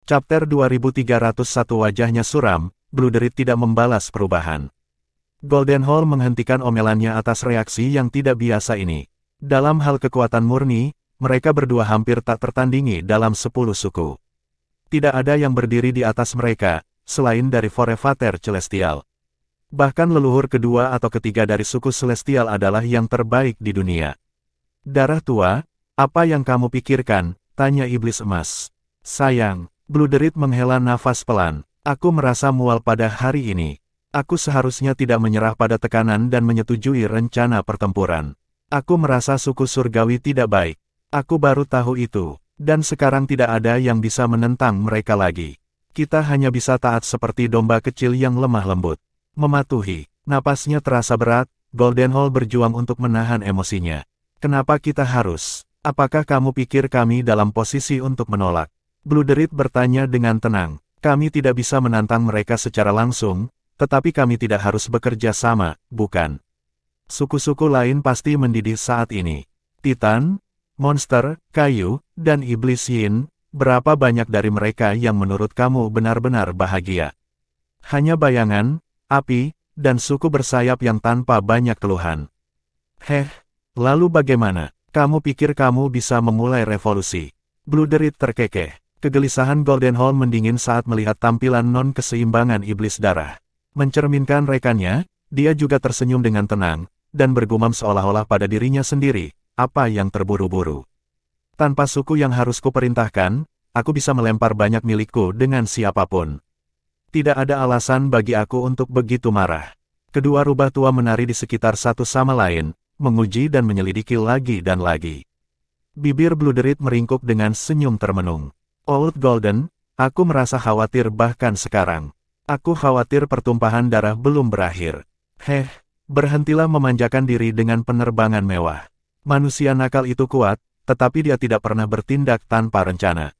Chapter 2301 wajahnya suram, Bluderit tidak membalas perubahan. Goldenhall menghentikan omelannya atas reaksi yang tidak biasa ini. Dalam hal kekuatan murni, mereka berdua hampir tak tertandingi dalam 10 suku. Tidak ada yang berdiri di atas mereka, selain dari Forefather Celestial. Bahkan leluhur kedua atau ketiga dari suku Celestial adalah yang terbaik di dunia. Darah tua, apa yang kamu pikirkan? Tanya iblis emas. Sayang, Bluderit menghela nafas pelan. Aku merasa mual pada hari ini. Aku seharusnya tidak menyerah pada tekanan dan menyetujui rencana pertempuran. Aku merasa suku surgawi tidak baik. Aku baru tahu itu. Dan sekarang tidak ada yang bisa menentang mereka lagi. Kita hanya bisa taat seperti domba kecil yang lemah lembut. Mematuhi. Napasnya terasa berat, Goldenhall berjuang untuk menahan emosinya. Kenapa kita harus? Apakah kamu pikir kami dalam posisi untuk menolak? Bluderit bertanya dengan tenang. Kami tidak bisa menantang mereka secara langsung, tetapi kami tidak harus bekerja sama, bukan? Suku-suku lain pasti mendidih saat ini. Titan, monster, kayu, dan iblis yin, berapa banyak dari mereka yang menurut kamu benar-benar bahagia? Hanya bayangan, api, dan suku bersayap yang tanpa banyak keluhan. Lalu bagaimana? Kamu pikir kamu bisa memulai revolusi? Bluderit terkekeh. Kegelisahan Goldenhall mendingin saat melihat tampilan non-keseimbangan iblis darah. Mencerminkan rekannya, dia juga tersenyum dengan tenang, dan bergumam seolah-olah pada dirinya sendiri, apa yang terburu-buru. Tanpa suku yang harus kuperintahkan, aku bisa melempar banyak milikku dengan siapapun. Tidak ada alasan bagi aku untuk begitu marah. Kedua rubah tua menari di sekitar satu sama lain, menguji dan menyelidiki lagi dan lagi. Bibir Bluderit meringkuk dengan senyum termenung. Old Golden, aku merasa khawatir bahkan sekarang. Aku khawatir pertumpahan darah belum berakhir. Berhentilah memanjakan diri dengan penerbangan mewah. Manusia nakal itu kuat, tetapi dia tidak pernah bertindak tanpa rencana.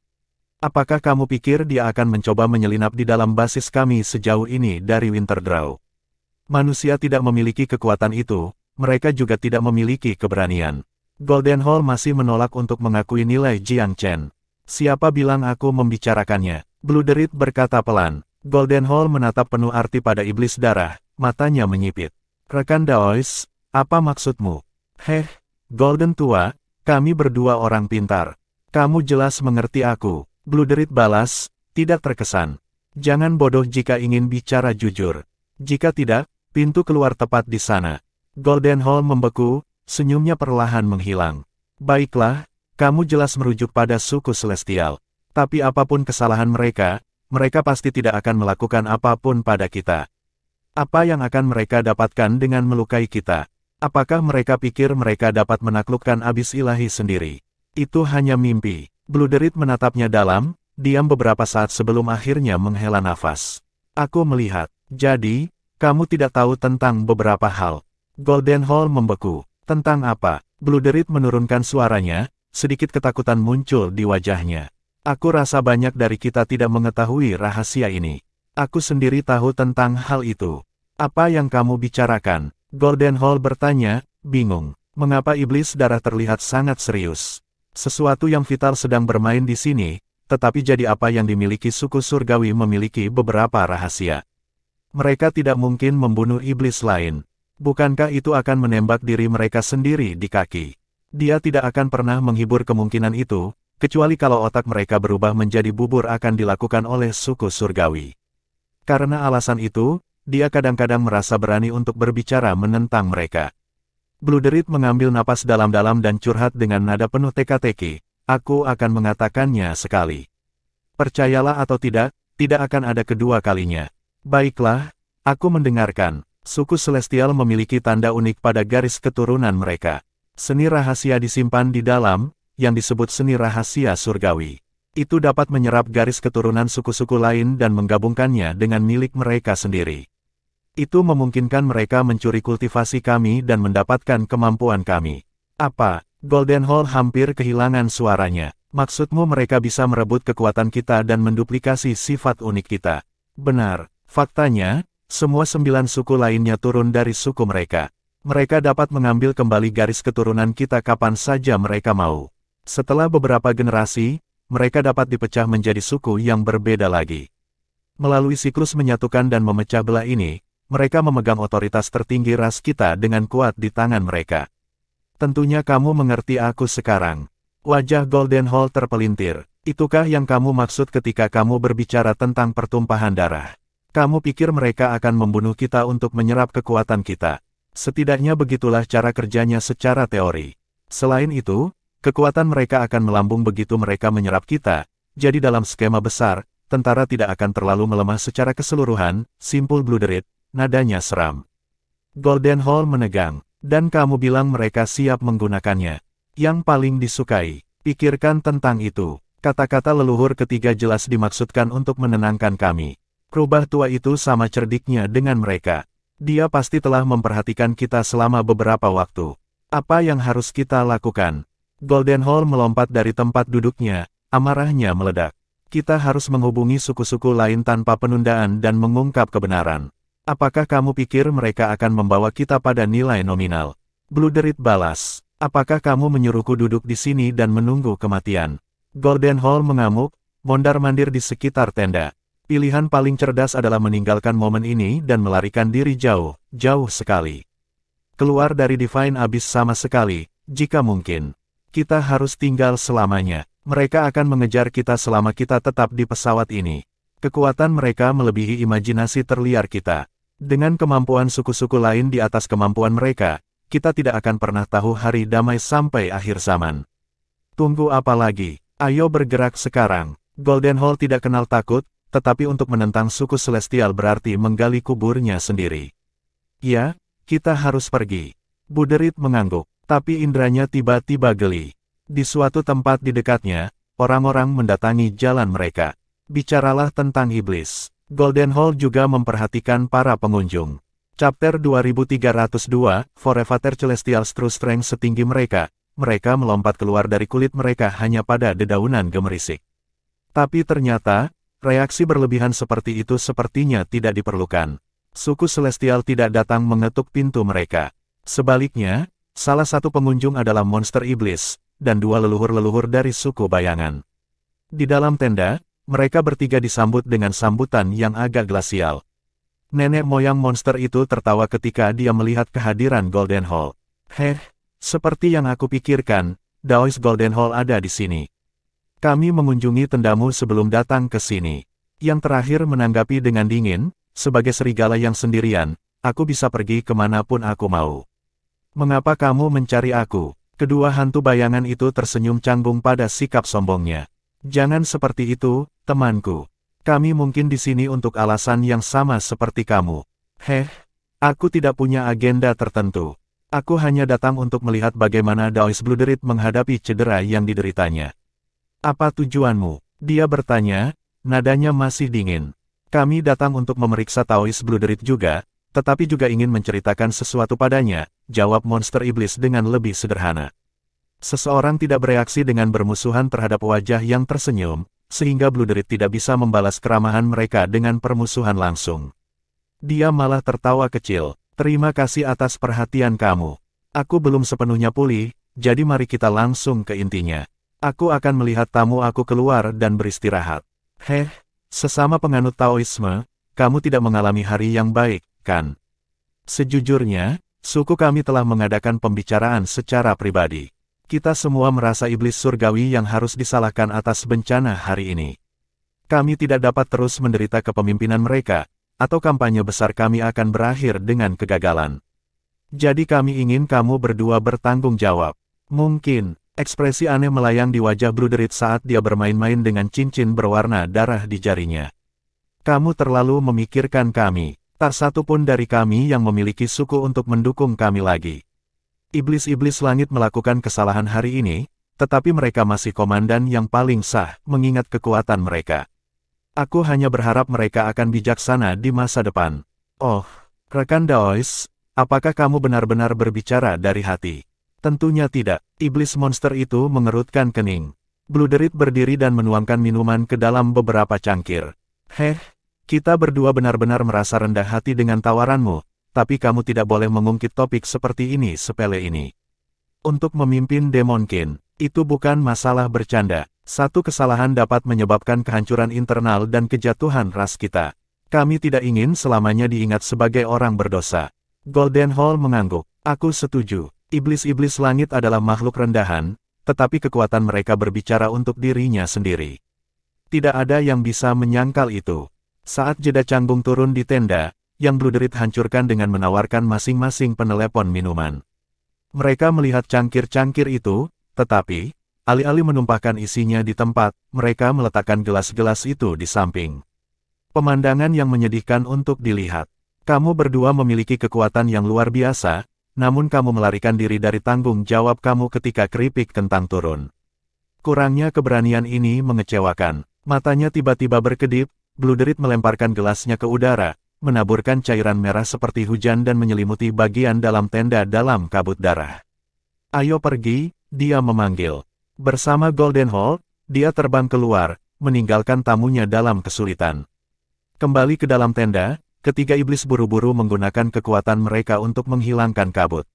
Apakah kamu pikir dia akan mencoba menyelinap di dalam basis kami sejauh ini dari Winterdraw? Manusia tidak memiliki kekuatan itu, mereka juga tidak memiliki keberanian. Goldenhall masih menolak untuk mengakui nilai Jiang Chen. Siapa bilang aku membicarakannya? Bluderit berkata pelan. Goldenhall menatap penuh arti pada iblis darah, matanya menyipit. Rekan Daois, apa maksudmu? Golden tua, kami berdua orang pintar. Kamu jelas mengerti aku. Bluderit balas, tidak terkesan. Jangan bodoh jika ingin bicara jujur. Jika tidak, pintu keluar tepat di sana. Goldenhall membeku, senyumnya perlahan menghilang. Baiklah, kamu jelas merujuk pada suku Celestial. Tapi apapun kesalahan mereka, mereka pasti tidak akan melakukan apapun pada kita. Apa yang akan mereka dapatkan dengan melukai kita? Apakah mereka pikir mereka dapat menaklukkan abis ilahi sendiri? Itu hanya mimpi. Bluderit menatapnya dalam, diam beberapa saat sebelum akhirnya menghela nafas. Aku melihat. Jadi, kamu tidak tahu tentang beberapa hal. Goldenhall membeku. Tentang apa? Bluderit menurunkan suaranya. Sedikit ketakutan muncul di wajahnya. Aku rasa banyak dari kita tidak mengetahui rahasia ini. Aku sendiri tahu tentang hal itu. Apa yang kamu bicarakan? Goldenhall bertanya, bingung. Mengapa iblis darah terlihat sangat serius? Sesuatu yang vital sedang bermain di sini, tetapi jadi apa yang dimiliki suku surgawi memiliki beberapa rahasia. Mereka tidak mungkin membunuh iblis lain. Bukankah itu akan menembak diri mereka sendiri di kaki? Dia tidak akan pernah menghibur kemungkinan itu, kecuali kalau otak mereka berubah menjadi bubur akan dilakukan oleh suku surgawi. Karena alasan itu, dia kadang-kadang merasa berani untuk berbicara menentang mereka. Bluderit mengambil napas dalam-dalam dan curhat dengan nada penuh teka-teki. Aku akan mengatakannya sekali. Percayalah atau tidak akan ada kedua kalinya. Baiklah, aku mendengarkan. Suku Celestial memiliki tanda unik pada garis keturunan mereka. Seni rahasia disimpan di dalam, yang disebut seni rahasia surgawi. Itu dapat menyerap garis keturunan suku-suku lain dan menggabungkannya dengan milik mereka sendiri. Itu memungkinkan mereka mencuri kultivasi kami dan mendapatkan kemampuan kami. Apa? Goldenhall hampir kehilangan suaranya. Maksudmu mereka bisa merebut kekuatan kita dan menduplikasi sifat unik kita? Benar. Faktanya, semua 9 suku lainnya turun dari suku mereka. Mereka dapat mengambil kembali garis keturunan kita kapan saja mereka mau. Setelah beberapa generasi, mereka dapat dipecah menjadi suku yang berbeda lagi. Melalui siklus menyatukan dan memecah belah ini, mereka memegang otoritas tertinggi ras kita dengan kuat di tangan mereka. Tentunya kamu mengerti aku sekarang. Wajah Golden Hall terpelintir. Itukah yang kamu maksud ketika kamu berbicara tentang pertumpahan darah? Kamu pikir mereka akan membunuh kita untuk menyerap kekuatan kita? Setidaknya begitulah cara kerjanya secara teori. Selain itu, kekuatan mereka akan melambung begitu mereka menyerap kita. Jadi dalam skema besar, tentara tidak akan terlalu melemah secara keseluruhan, simpul Bloodred, nadanya seram. Golden Hall menegang. Dan kamu bilang mereka siap menggunakannya. Yang paling disukai, pikirkan tentang itu. Kata-kata leluhur ketiga jelas dimaksudkan untuk menenangkan kami. Rubah tua itu sama cerdiknya dengan mereka. Dia pasti telah memperhatikan kita selama beberapa waktu. Apa yang harus kita lakukan? Golden Hall melompat dari tempat duduknya, amarahnya meledak. Kita harus menghubungi suku-suku lain tanpa penundaan dan mengungkap kebenaran. Apakah kamu pikir mereka akan membawa kita pada nilai nominal? Bloodred balas. Apakah kamu menyuruhku duduk di sini dan menunggu kematian? Golden Hall mengamuk, mondar-mandir di sekitar tenda. Pilihan paling cerdas adalah meninggalkan momen ini dan melarikan diri jauh, jauh sekali. Keluar dari Divine Abyss sama sekali, jika mungkin. Kita harus tinggal selamanya. Mereka akan mengejar kita selama kita tetap di pesawat ini. Kekuatan mereka melebihi imajinasi terliar kita. Dengan kemampuan suku-suku lain di atas kemampuan mereka, kita tidak akan pernah tahu hari damai sampai akhir zaman. Tunggu apa lagi? Ayo bergerak sekarang. Golden Hall tidak kenal takut, tetapi untuk menentang suku Celestial berarti menggali kuburnya sendiri. Ya, kita harus pergi. Bloodred mengangguk, tapi indranya tiba-tiba geli. Di suatu tempat di dekatnya, orang-orang mendatangi jalan mereka. Bicaralah tentang iblis. Golden Hall juga memperhatikan para pengunjung. Chapter 2302, Forever Celestials True Strength setinggi mereka. Mereka melompat keluar dari kulit mereka hanya pada dedaunan gemerisik. Tapi ternyata, reaksi berlebihan seperti itu sepertinya tidak diperlukan. Suku Celestial tidak datang mengetuk pintu mereka. Sebaliknya, salah satu pengunjung adalah monster iblis, dan dua leluhur-leluhur dari suku bayangan. Di dalam tenda, mereka bertiga disambut dengan sambutan yang agak glasial. Nenek moyang monster itu tertawa ketika dia melihat kehadiran Golden Hall. Seperti yang aku pikirkan, Daois Golden Hall ada di sini. Kami mengunjungi tendamu sebelum datang ke sini. Yang terakhir menanggapi dengan dingin, sebagai serigala yang sendirian, aku bisa pergi kemanapun aku mau. Mengapa kamu mencari aku? Kedua hantu bayangan itu tersenyum canggung pada sikap sombongnya. Jangan seperti itu, temanku. Kami mungkin di sini untuk alasan yang sama seperti kamu. Aku tidak punya agenda tertentu. Aku hanya datang untuk melihat bagaimana Daois Bloodred menghadapi cedera yang dideritanya. Apa tujuanmu? Dia bertanya, nadanya masih dingin. Kami datang untuk memeriksa Daois Bloodred juga, tetapi juga ingin menceritakan sesuatu padanya, jawab monster iblis dengan lebih sederhana. Seseorang tidak bereaksi dengan bermusuhan terhadap wajah yang tersenyum, sehingga Bloodred tidak bisa membalas keramahan mereka dengan permusuhan langsung. Dia malah tertawa kecil. Terima kasih atas perhatian kamu. Aku belum sepenuhnya pulih, jadi mari kita langsung ke intinya. Aku akan melihat tamu aku keluar dan beristirahat. Sesama penganut Taoisme, kamu tidak mengalami hari yang baik, kan? Sejujurnya, suku kami telah mengadakan pembicaraan secara pribadi. Kita semua merasa iblis surgawi yang harus disalahkan atas bencana hari ini. Kami tidak dapat terus menderita kepemimpinan mereka, atau kampanye besar kami akan berakhir dengan kegagalan. Jadi kami ingin kamu berdua bertanggung jawab. Mungkin, ekspresi aneh melayang di wajah Bloodred saat dia bermain-main dengan cincin berwarna darah di jarinya. Kamu terlalu memikirkan kami. Tak satu pun dari kami yang memiliki suku untuk mendukung kami lagi. Iblis-iblis langit melakukan kesalahan hari ini, tetapi mereka masih komandan yang paling sah, mengingat kekuatan mereka. Aku hanya berharap mereka akan bijaksana di masa depan. Oh, rekan Daois, apakah kamu benar-benar berbicara dari hati? Tentunya tidak. Iblis monster itu mengerutkan kening. Bloodred berdiri dan menuangkan minuman ke dalam beberapa cangkir. Kita berdua benar-benar merasa rendah hati dengan tawaranmu, tapi kamu tidak boleh mengungkit topik seperti ini sepele ini. Untuk memimpin Demonkin, Itu bukan masalah bercanda. Satu kesalahan dapat menyebabkan kehancuran internal dan kejatuhan ras kita. Kami tidak ingin selamanya diingat sebagai orang berdosa. Goldenhall mengangguk. Aku setuju. Iblis-iblis langit adalah makhluk rendahan, tetapi kekuatan mereka berbicara untuk dirinya sendiri. Tidak ada yang bisa menyangkal itu. Saat jeda canggung turun di tenda, yang Blue Derit hancurkan dengan menawarkan masing-masing penelepon minuman. Mereka melihat cangkir-cangkir itu, tetapi, alih-alih menumpahkan isinya di tempat, mereka meletakkan gelas-gelas itu di samping. Pemandangan yang menyedihkan untuk dilihat. Kamu berdua memiliki kekuatan yang luar biasa, namun kamu melarikan diri dari tanggung jawab kamu ketika keripik kentang turun. Kurangnya keberanian ini mengecewakan. Matanya tiba-tiba berkedip, Blue Derit melemparkan gelasnya ke udara, menaburkan cairan merah seperti hujan dan menyelimuti bagian dalam tenda dalam kabut darah. Ayo pergi, dia memanggil. Bersama Goldenhall, dia terbang keluar, meninggalkan tamunya dalam kesulitan. Kembali ke dalam tenda, ketiga iblis buru-buru menggunakan kekuatan mereka untuk menghilangkan kabut.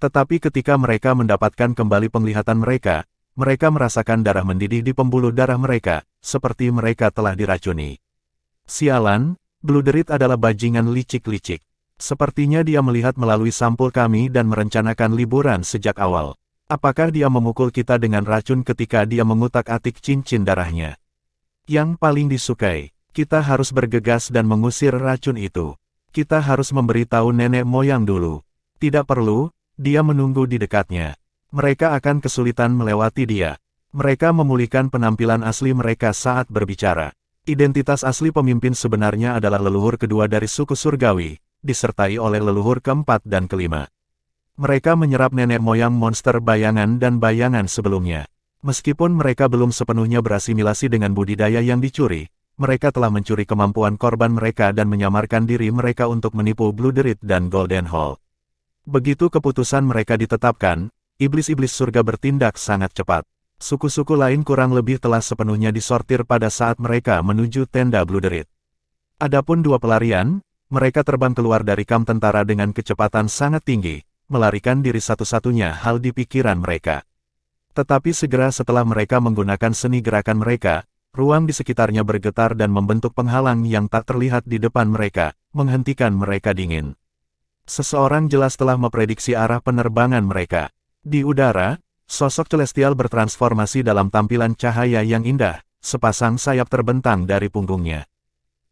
Tetapi ketika mereka mendapatkan kembali penglihatan mereka, mereka merasakan darah mendidih di pembuluh darah mereka, seperti mereka telah diracuni. Sialan, Blue Derit adalah bajingan licik-licik. Sepertinya dia melihat melalui sampul kami dan merencanakan liburan sejak awal. Apakah dia memukul kita dengan racun ketika dia mengutak-atik cincin darahnya? Yang paling disukai. Kita harus bergegas dan mengusir racun itu. Kita harus memberitahu nenek moyang dulu. Tidak perlu, dia menunggu di dekatnya. Mereka akan kesulitan melewati dia. Mereka memulihkan penampilan asli mereka saat berbicara. Identitas asli pemimpin sebenarnya adalah leluhur kedua dari suku surgawi, disertai oleh leluhur keempat dan kelima. Mereka menyerap nenek moyang monster bayangan dan bayangan sebelumnya. Meskipun mereka belum sepenuhnya berasimilasi dengan budidaya yang dicuri, mereka telah mencuri kemampuan korban mereka dan menyamarkan diri mereka untuk menipu Blue Derit dan Goldenhall. Begitu keputusan mereka ditetapkan, iblis-iblis surga bertindak sangat cepat. Suku-suku lain kurang lebih telah sepenuhnya disortir pada saat mereka menuju tenda Blue Derit. Adapun dua pelarian, mereka terbang keluar dari kamp tentara dengan kecepatan sangat tinggi, melarikan diri satu-satunya hal di pikiran mereka. Tetapi segera setelah mereka menggunakan seni gerakan mereka, ruang di sekitarnya bergetar dan membentuk penghalang yang tak terlihat di depan mereka, menghentikan mereka dingin. Seseorang jelas telah memprediksi arah penerbangan mereka. Di udara, sosok celestial bertransformasi dalam tampilan cahaya yang indah, sepasang sayap terbentang dari punggungnya.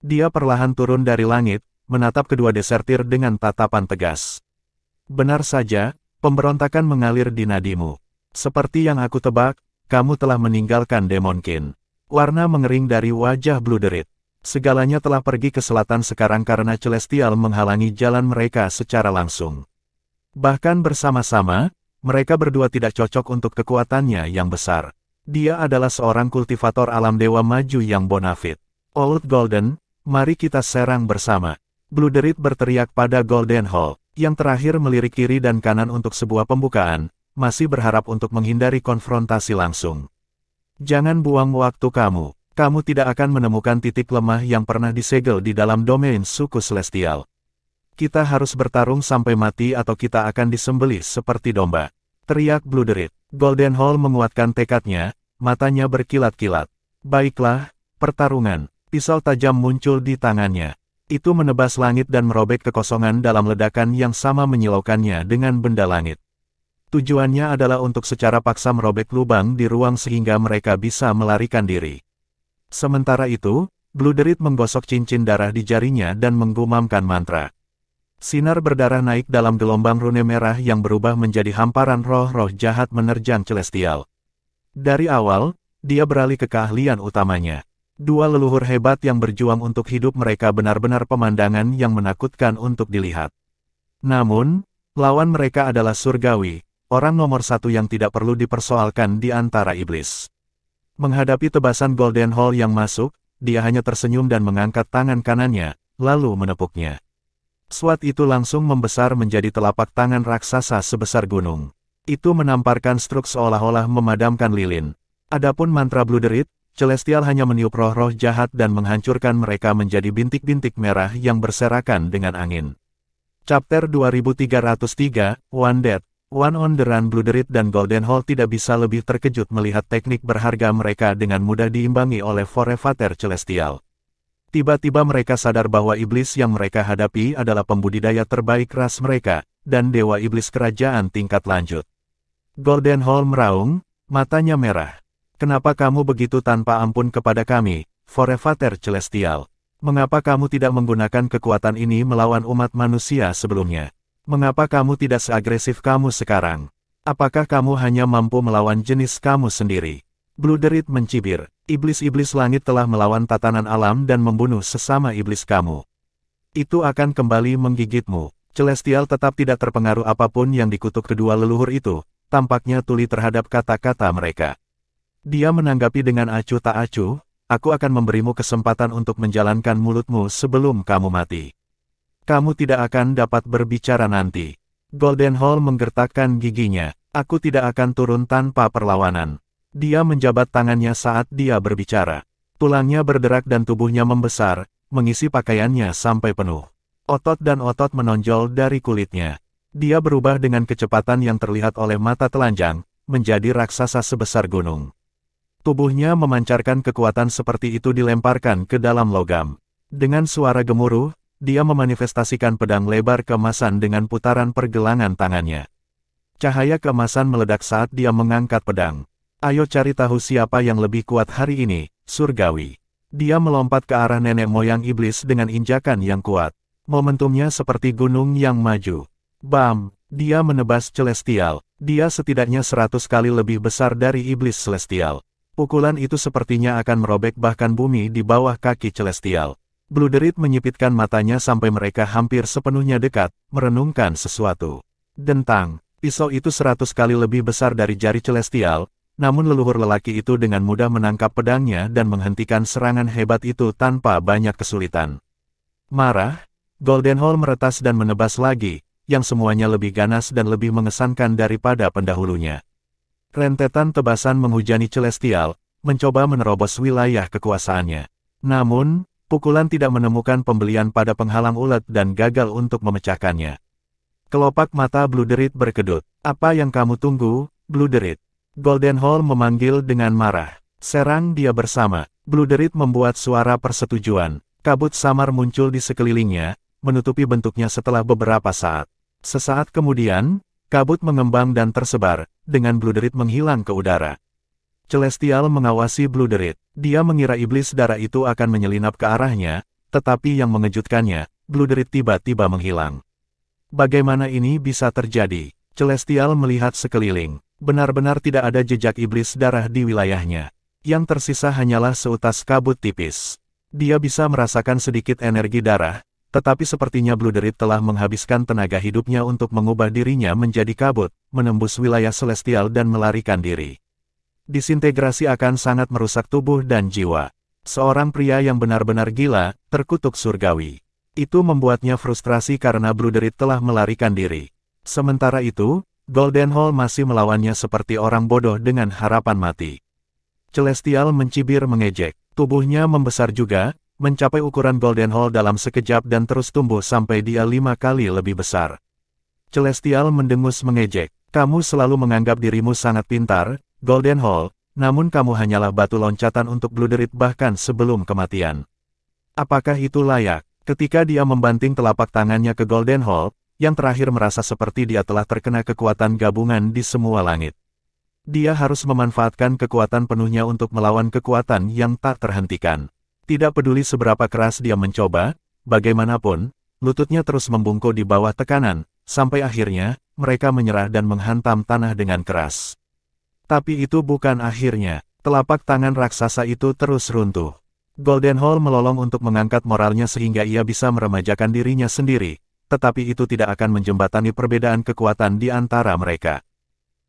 Dia perlahan turun dari langit, menatap kedua desertir dengan tatapan tegas. Benar saja, pemberontakan mengalir di nadimu. Seperti yang aku tebak, kamu telah meninggalkan Demonkin. Warna mengering dari wajah Blue Derit. Segalanya telah pergi ke selatan sekarang karena Celestial menghalangi jalan mereka secara langsung. Bahkan bersama-sama, mereka berdua tidak cocok untuk kekuatannya yang besar. Dia adalah seorang kultivator alam dewa maju yang bonafit. Old Golden, mari kita serang bersama. Blue Derit berteriak pada Goldenhall, yang terakhir melirik kiri dan kanan untuk sebuah pembukaan, masih berharap untuk menghindari konfrontasi langsung. Jangan buang waktu kamu. Kamu tidak akan menemukan titik lemah yang pernah disegel di dalam domain suku Celestial. Kita harus bertarung sampai mati atau kita akan disembelih seperti domba. Teriak Blue Derit. Goldenhall menguatkan tekadnya, matanya berkilat-kilat. Baiklah, pertarungan. Pisau tajam muncul di tangannya. Itu menebas langit dan merobek kekosongan dalam ledakan yang sama menyilaukannya dengan benda langit. Tujuannya adalah untuk secara paksa merobek lubang di ruang sehingga mereka bisa melarikan diri. Sementara itu, Blue Derit menggosok cincin darah di jarinya dan menggumamkan mantra. Sinar berdarah naik dalam gelombang rune merah yang berubah menjadi hamparan roh-roh jahat menerjang Celestial. Dari awal, dia beralih ke keahlian utamanya. Dua leluhur hebat yang berjuang untuk hidup mereka benar-benar pemandangan yang menakutkan untuk dilihat. Namun, lawan mereka adalah surgawi. Orang nomor satu yang tidak perlu dipersoalkan di antara iblis. Menghadapi tebasan Goldenhall yang masuk, dia hanya tersenyum dan mengangkat tangan kanannya, lalu menepuknya. SWAT itu langsung membesar menjadi telapak tangan raksasa sebesar gunung. Itu menamparkan struk seolah-olah memadamkan lilin. Adapun mantra Blue Derit, Celestial hanya meniup roh-roh jahat dan menghancurkan mereka menjadi bintik-bintik merah yang berserakan dengan angin. Chapter 2303, One Dead. One on the Run Bloodred dan Golden Hole tidak bisa lebih terkejut melihat teknik berharga mereka dengan mudah diimbangi oleh Forefather Celestial. Tiba-tiba mereka sadar bahwa iblis yang mereka hadapi adalah pembudidaya terbaik ras mereka, dan Dewa Iblis Kerajaan tingkat lanjut. Golden Hole meraung, matanya merah. Kenapa kamu begitu tanpa ampun kepada kami, Forefather Celestial? Mengapa kamu tidak menggunakan kekuatan ini melawan umat manusia sebelumnya? Mengapa kamu tidak seagresif kamu sekarang? Apakah kamu hanya mampu melawan jenis kamu sendiri? Bloodred mencibir. Iblis-iblis langit telah melawan tatanan alam dan membunuh sesama iblis kamu. Itu akan kembali menggigitmu. Celestial tetap tidak terpengaruh apapun yang dikutuk kedua leluhur itu, tampaknya tuli terhadap kata-kata mereka. Dia menanggapi dengan acuh tak acuh, aku akan memberimu kesempatan untuk menjalankan mulutmu sebelum kamu mati. Kamu tidak akan dapat berbicara nanti. Golden Hole menggertakkan giginya. Aku tidak akan turun tanpa perlawanan. Dia menjabat tangannya saat dia berbicara. Tulangnya berderak dan tubuhnya membesar, mengisi pakaiannya sampai penuh. Otot dan otot menonjol dari kulitnya. Dia berubah dengan kecepatan yang terlihat oleh mata telanjang, menjadi raksasa sebesar gunung. Tubuhnya memancarkan kekuatan seperti itu dilemparkan ke dalam logam. Dengan suara gemuruh, dia memanifestasikan pedang lebar keemasan dengan putaran pergelangan tangannya. Cahaya keemasan meledak saat dia mengangkat pedang. Ayo cari tahu siapa yang lebih kuat hari ini, surgawi. Dia melompat ke arah nenek moyang iblis dengan injakan yang kuat. Momentumnya seperti gunung yang maju. Bam! Dia menebas Celestial. Dia setidaknya 100 kali lebih besar dari iblis Celestial. Pukulan itu sepertinya akan merobek bahkan bumi di bawah kaki Celestial. Bloodred menyipitkan matanya sampai mereka hampir sepenuhnya dekat, merenungkan sesuatu. Dentang, pisau itu 100 kali lebih besar dari jari Celestial, namun leluhur lelaki itu dengan mudah menangkap pedangnya dan menghentikan serangan hebat itu tanpa banyak kesulitan. Marah, Golden Hole meretas dan menebas lagi, yang semuanya lebih ganas dan lebih mengesankan daripada pendahulunya. Rentetan tebasan menghujani Celestial, mencoba menerobos wilayah kekuasaannya. Namun, pukulan tidak menemukan pembelian pada penghalang ulet dan gagal untuk memecahkannya. Kelopak mata Bloodred berkedut. Apa yang kamu tunggu, Bloodred? Golden Hole memanggil dengan marah. Serang dia bersama. Bloodred membuat suara persetujuan. Kabut samar muncul di sekelilingnya, menutupi bentuknya setelah beberapa saat. Sesaat kemudian, kabut mengembang dan tersebar, dengan Bloodred menghilang ke udara. Celestial mengawasi Bloodred. Dia mengira iblis darah itu akan menyelinap ke arahnya, tetapi yang mengejutkannya, Bloodred tiba-tiba menghilang. Bagaimana ini bisa terjadi? Celestial melihat sekeliling. Benar-benar tidak ada jejak iblis darah di wilayahnya. Yang tersisa hanyalah seutas kabut tipis. Dia bisa merasakan sedikit energi darah, tetapi sepertinya Bloodred telah menghabiskan tenaga hidupnya untuk mengubah dirinya menjadi kabut, menembus wilayah Celestial dan melarikan diri. Disintegrasi akan sangat merusak tubuh dan jiwa. Seorang pria yang benar-benar gila, terkutuk surgawi. Itu membuatnya frustrasi karena Bloodred telah melarikan diri. Sementara itu, Golden Hole masih melawannya seperti orang bodoh dengan harapan mati. Celestial mencibir mengejek. Tubuhnya membesar juga, mencapai ukuran Golden Hole dalam sekejap dan terus tumbuh sampai dia 5 kali lebih besar. Celestial mendengus mengejek. Kamu selalu menganggap dirimu sangat pintar, Golden Hole, namun kamu hanyalah batu loncatan untuk Bloodred bahkan sebelum kematian. Apakah itu layak? Ketika dia membanting telapak tangannya ke Golden Hole, yang terakhir merasa seperti dia telah terkena kekuatan gabungan di semua langit. Dia harus memanfaatkan kekuatan penuhnya untuk melawan kekuatan yang tak terhentikan. Tidak peduli seberapa keras dia mencoba, bagaimanapun, lututnya terus membungkuk di bawah tekanan, sampai akhirnya, mereka menyerah dan menghantam tanah dengan keras. Tapi itu bukan akhirnya, telapak tangan raksasa itu terus runtuh. Golden Hole melolong untuk mengangkat moralnya sehingga ia bisa meremajakan dirinya sendiri, tetapi itu tidak akan menjembatani perbedaan kekuatan di antara mereka.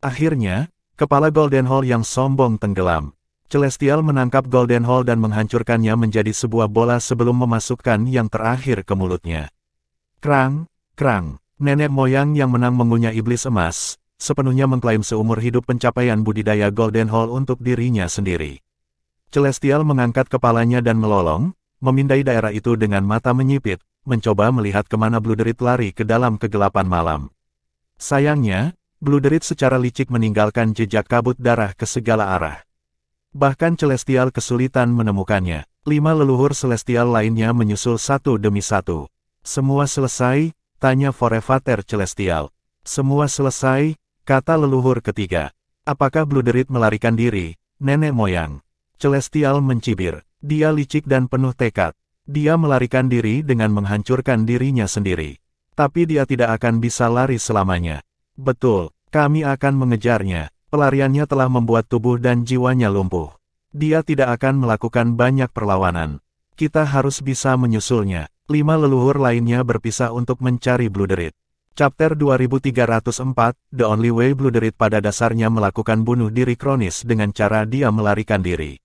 Akhirnya, kepala Golden Hole yang sombong tenggelam. Celestial menangkap Golden Hole dan menghancurkannya menjadi sebuah bola sebelum memasukkan yang terakhir ke mulutnya. Krang, krang, nenek moyang yang menang mengunyah iblis emas, sepenuhnya mengklaim seumur hidup pencapaian budidaya Golden Hole untuk dirinya sendiri. Celestial mengangkat kepalanya dan melolong, memindai daerah itu dengan mata menyipit, mencoba melihat kemana Bloodred lari ke dalam kegelapan malam. Sayangnya, Blue Derit secara licik meninggalkan jejak kabut darah ke segala arah. Bahkan Celestial kesulitan menemukannya. 5 leluhur Celestial lainnya menyusul satu demi satu. Semua selesai, tanya Forefather Celestial. Semua selesai, kata leluhur ketiga. Apakah Blue Derit melarikan diri, nenek moyang? Celestial mencibir. Dia licik dan penuh tekad. Dia melarikan diri dengan menghancurkan dirinya sendiri. Tapi dia tidak akan bisa lari selamanya. Betul, kami akan mengejarnya. Pelariannya telah membuat tubuh dan jiwanya lumpuh. Dia tidak akan melakukan banyak perlawanan. Kita harus bisa menyusulnya. 5 leluhur lainnya berpisah untuk mencari Blue Derit. Chapter 2304, The Only Way. Blue Derit pada dasarnya melakukan bunuh diri kronis dengan cara dia melarikan diri.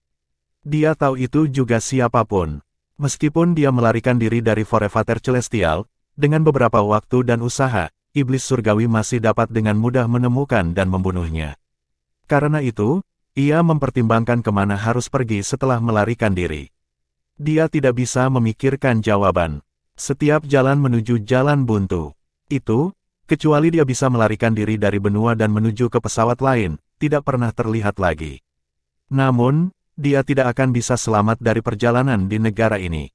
Dia tahu itu juga siapapun. Meskipun dia melarikan diri dari Forefather Celestial, dengan beberapa waktu dan usaha, iblis surgawi masih dapat dengan mudah menemukan dan membunuhnya. Karena itu, ia mempertimbangkan kemana harus pergi setelah melarikan diri. Dia tidak bisa memikirkan jawaban. Setiap jalan menuju jalan buntu. Itu, kecuali dia bisa melarikan diri dari benua dan menuju ke pesawat lain, tidak pernah terlihat lagi. Namun, dia tidak akan bisa selamat dari perjalanan di negara ini.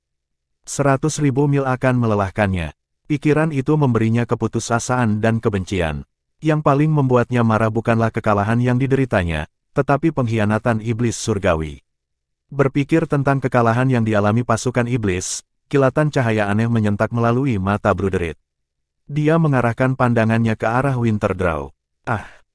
100.000 mil akan melelahkannya. Pikiran itu memberinya keputusasaan dan kebencian. Yang paling membuatnya marah bukanlah kekalahan yang dideritanya, tetapi pengkhianatan iblis surgawi. Berpikir tentang kekalahan yang dialami pasukan iblis, kilatan cahaya aneh menyentak melalui mata Blue Derit. Dia mengarahkan pandangannya ke arah Winterdraw.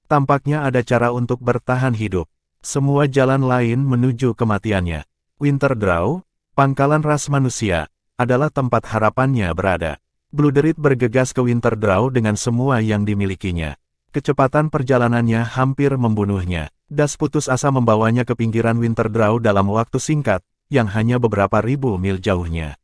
Tampaknya ada cara untuk bertahan hidup. Semua jalan lain menuju kematiannya. Winterdraw, pangkalan ras manusia, adalah tempat harapannya berada. Blue Derit bergegas ke Winterdraw dengan semua yang dimilikinya. Kecepatan perjalanannya hampir membunuhnya. Das putus asa membawanya ke pinggiran Winterdraw dalam waktu singkat, yang hanya beberapa ribu mil jauhnya.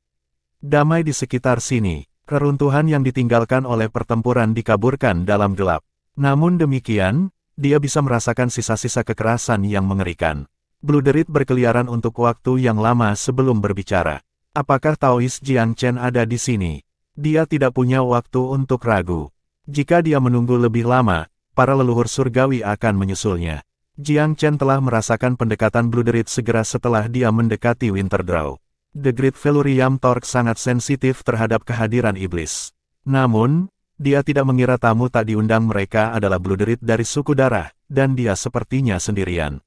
Damai di sekitar sini, keruntuhan yang ditinggalkan oleh pertempuran dikaburkan dalam gelap. Namun demikian, dia bisa merasakan sisa-sisa kekerasan yang mengerikan. Blue Derit berkeliaran untuk waktu yang lama sebelum berbicara. Apakah Taoist Jiang Chen ada di sini? Dia tidak punya waktu untuk ragu. Jika dia menunggu lebih lama, para leluhur surgawi akan menyusulnya. Jiang Chen telah merasakan pendekatan Blue Derit segera setelah dia mendekati Winterdraw. The Great Velurium Torque sangat sensitif terhadap kehadiran iblis. Namun, dia tidak mengira tamu tak diundang mereka adalah Blue Derit dari suku darah, dan dia sepertinya sendirian.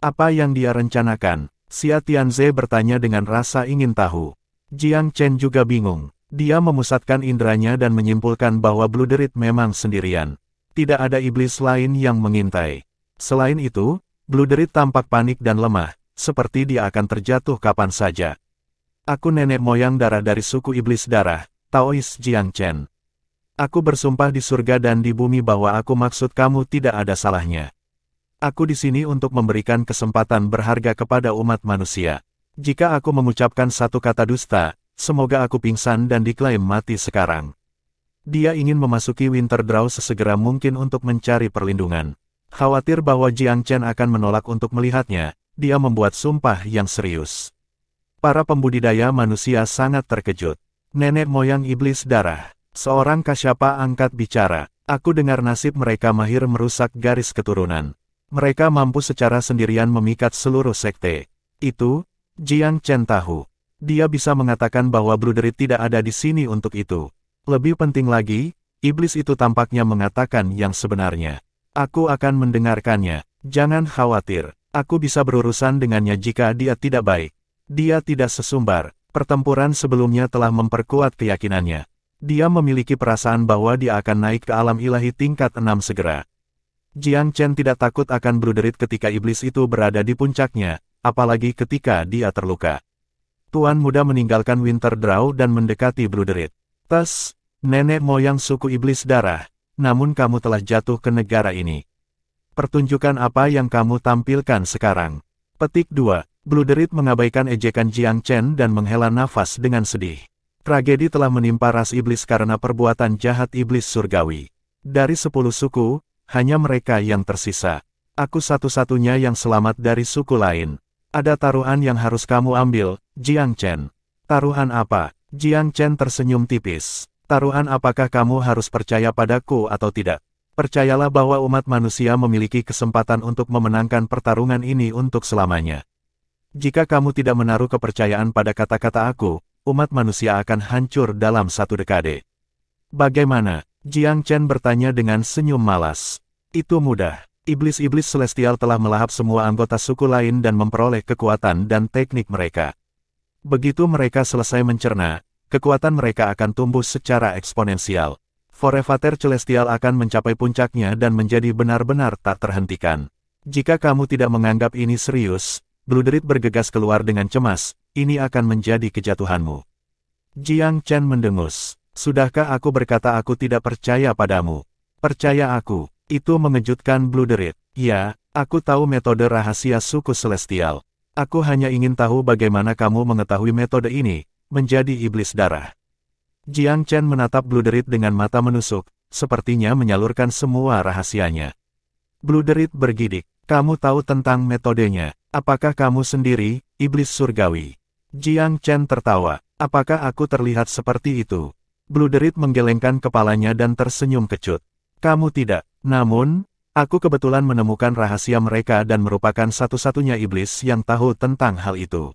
Apa yang dia rencanakan? Xia Tianze bertanya dengan rasa ingin tahu. Jiang Chen juga bingung. Dia memusatkan inderanya dan menyimpulkan bahwa Blue Derit memang sendirian. Tidak ada iblis lain yang mengintai. Selain itu, Blue Derit tampak panik dan lemah, seperti dia akan terjatuh kapan saja. Aku nenek moyang darah dari suku iblis darah, Taoist Jiang Chen. Aku bersumpah di surga dan di bumi bahwa aku maksud kamu tidak ada salahnya. Aku di sini untuk memberikan kesempatan berharga kepada umat manusia. Jika aku mengucapkan satu kata dusta, semoga aku pingsan dan diklaim mati sekarang. Dia ingin memasuki Winterdraw sesegera mungkin untuk mencari perlindungan. Khawatir bahwa Jiang Chen akan menolak untuk melihatnya, dia membuat sumpah yang serius. Para pembudidaya manusia sangat terkejut. Nenek moyang iblis darah. Seorang kasyapa angkat bicara. Aku dengar nasib mereka mahir merusak garis keturunan. Mereka mampu secara sendirian memikat seluruh sekte. Itu, Jiang Chen tahu. Dia bisa mengatakan bahwa Blue Derit tidak ada di sini untuk itu. Lebih penting lagi, iblis itu tampaknya mengatakan yang sebenarnya. Aku akan mendengarkannya. Jangan khawatir. Aku bisa berurusan dengannya jika dia tidak baik. Dia tidak sesumbar. Pertempuran sebelumnya telah memperkuat keyakinannya. Dia memiliki perasaan bahwa dia akan naik ke alam ilahi tingkat 6 segera. Jiang Chen tidak takut akan Blue Derit ketika iblis itu berada di puncaknya, apalagi ketika dia terluka. Tuan muda meninggalkan Winterdraw dan mendekati Blue Derit. Tes, nenek moyang suku iblis darah, namun kamu telah jatuh ke negara ini. Pertunjukan apa yang kamu tampilkan sekarang? Petik 2. Blue Derit mengabaikan ejekan Jiang Chen dan menghela nafas dengan sedih. Tragedi telah menimpa ras iblis karena perbuatan jahat iblis surgawi. Dari 10 suku, hanya mereka yang tersisa. Aku satu-satunya yang selamat dari suku lain. Ada taruhan yang harus kamu ambil, Jiang Chen. Taruhan apa? Jiang Chen tersenyum tipis. Taruhan apakah kamu harus percaya padaku atau tidak? Percayalah bahwa umat manusia memiliki kesempatan untuk memenangkan pertarungan ini untuk selamanya. Jika kamu tidak menaruh kepercayaan pada kata-kata aku, umat manusia akan hancur dalam 1 dekade. Bagaimana? Jiang Chen bertanya dengan senyum malas. Itu mudah. Iblis-iblis celestial telah melahap semua anggota suku lain dan memperoleh kekuatan dan teknik mereka. Begitu mereka selesai mencerna, kekuatan mereka akan tumbuh secara eksponensial. Forevater Celestial akan mencapai puncaknya dan menjadi benar-benar tak terhentikan. Jika kamu tidak menganggap ini serius, Bluderit bergegas keluar dengan cemas, ini akan menjadi kejatuhanmu. Jiang Chen mendengus. Sudahkah aku berkata aku tidak percaya padamu? Percaya aku. Itu mengejutkan Bluderit. Ya, aku tahu metode rahasia suku Celestial. Aku hanya ingin tahu bagaimana kamu mengetahui metode ini, menjadi iblis darah. Jiang Chen menatap Bluderit dengan mata menusuk, sepertinya menyalurkan semua rahasianya. Bluderit bergidik, kamu tahu tentang metodenya, apakah kamu sendiri, iblis surgawi? Jiang Chen tertawa, apakah aku terlihat seperti itu? Bluderit menggelengkan kepalanya dan tersenyum kecut. Kamu tidak, namun, aku kebetulan menemukan rahasia mereka dan merupakan satu-satunya iblis yang tahu tentang hal itu.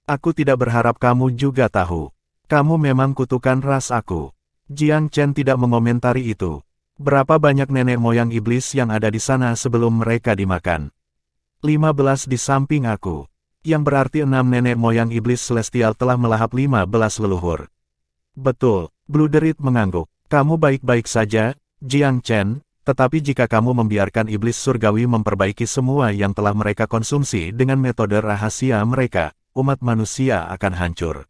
Aku tidak berharap kamu juga tahu. Kamu memang kutukan ras aku. Jiang Chen tidak mengomentari itu. Berapa banyak nenek moyang iblis yang ada di sana sebelum mereka dimakan? 15 di samping aku. Yang berarti 6 nenek moyang iblis celestial telah melahap 15 leluhur. Betul, Bluderit mengangguk. Kamu baik-baik saja, Jiang Chen, tetapi jika kamu membiarkan iblis surgawi memperbaiki semua yang telah mereka konsumsi dengan metode rahasia mereka, umat manusia akan hancur.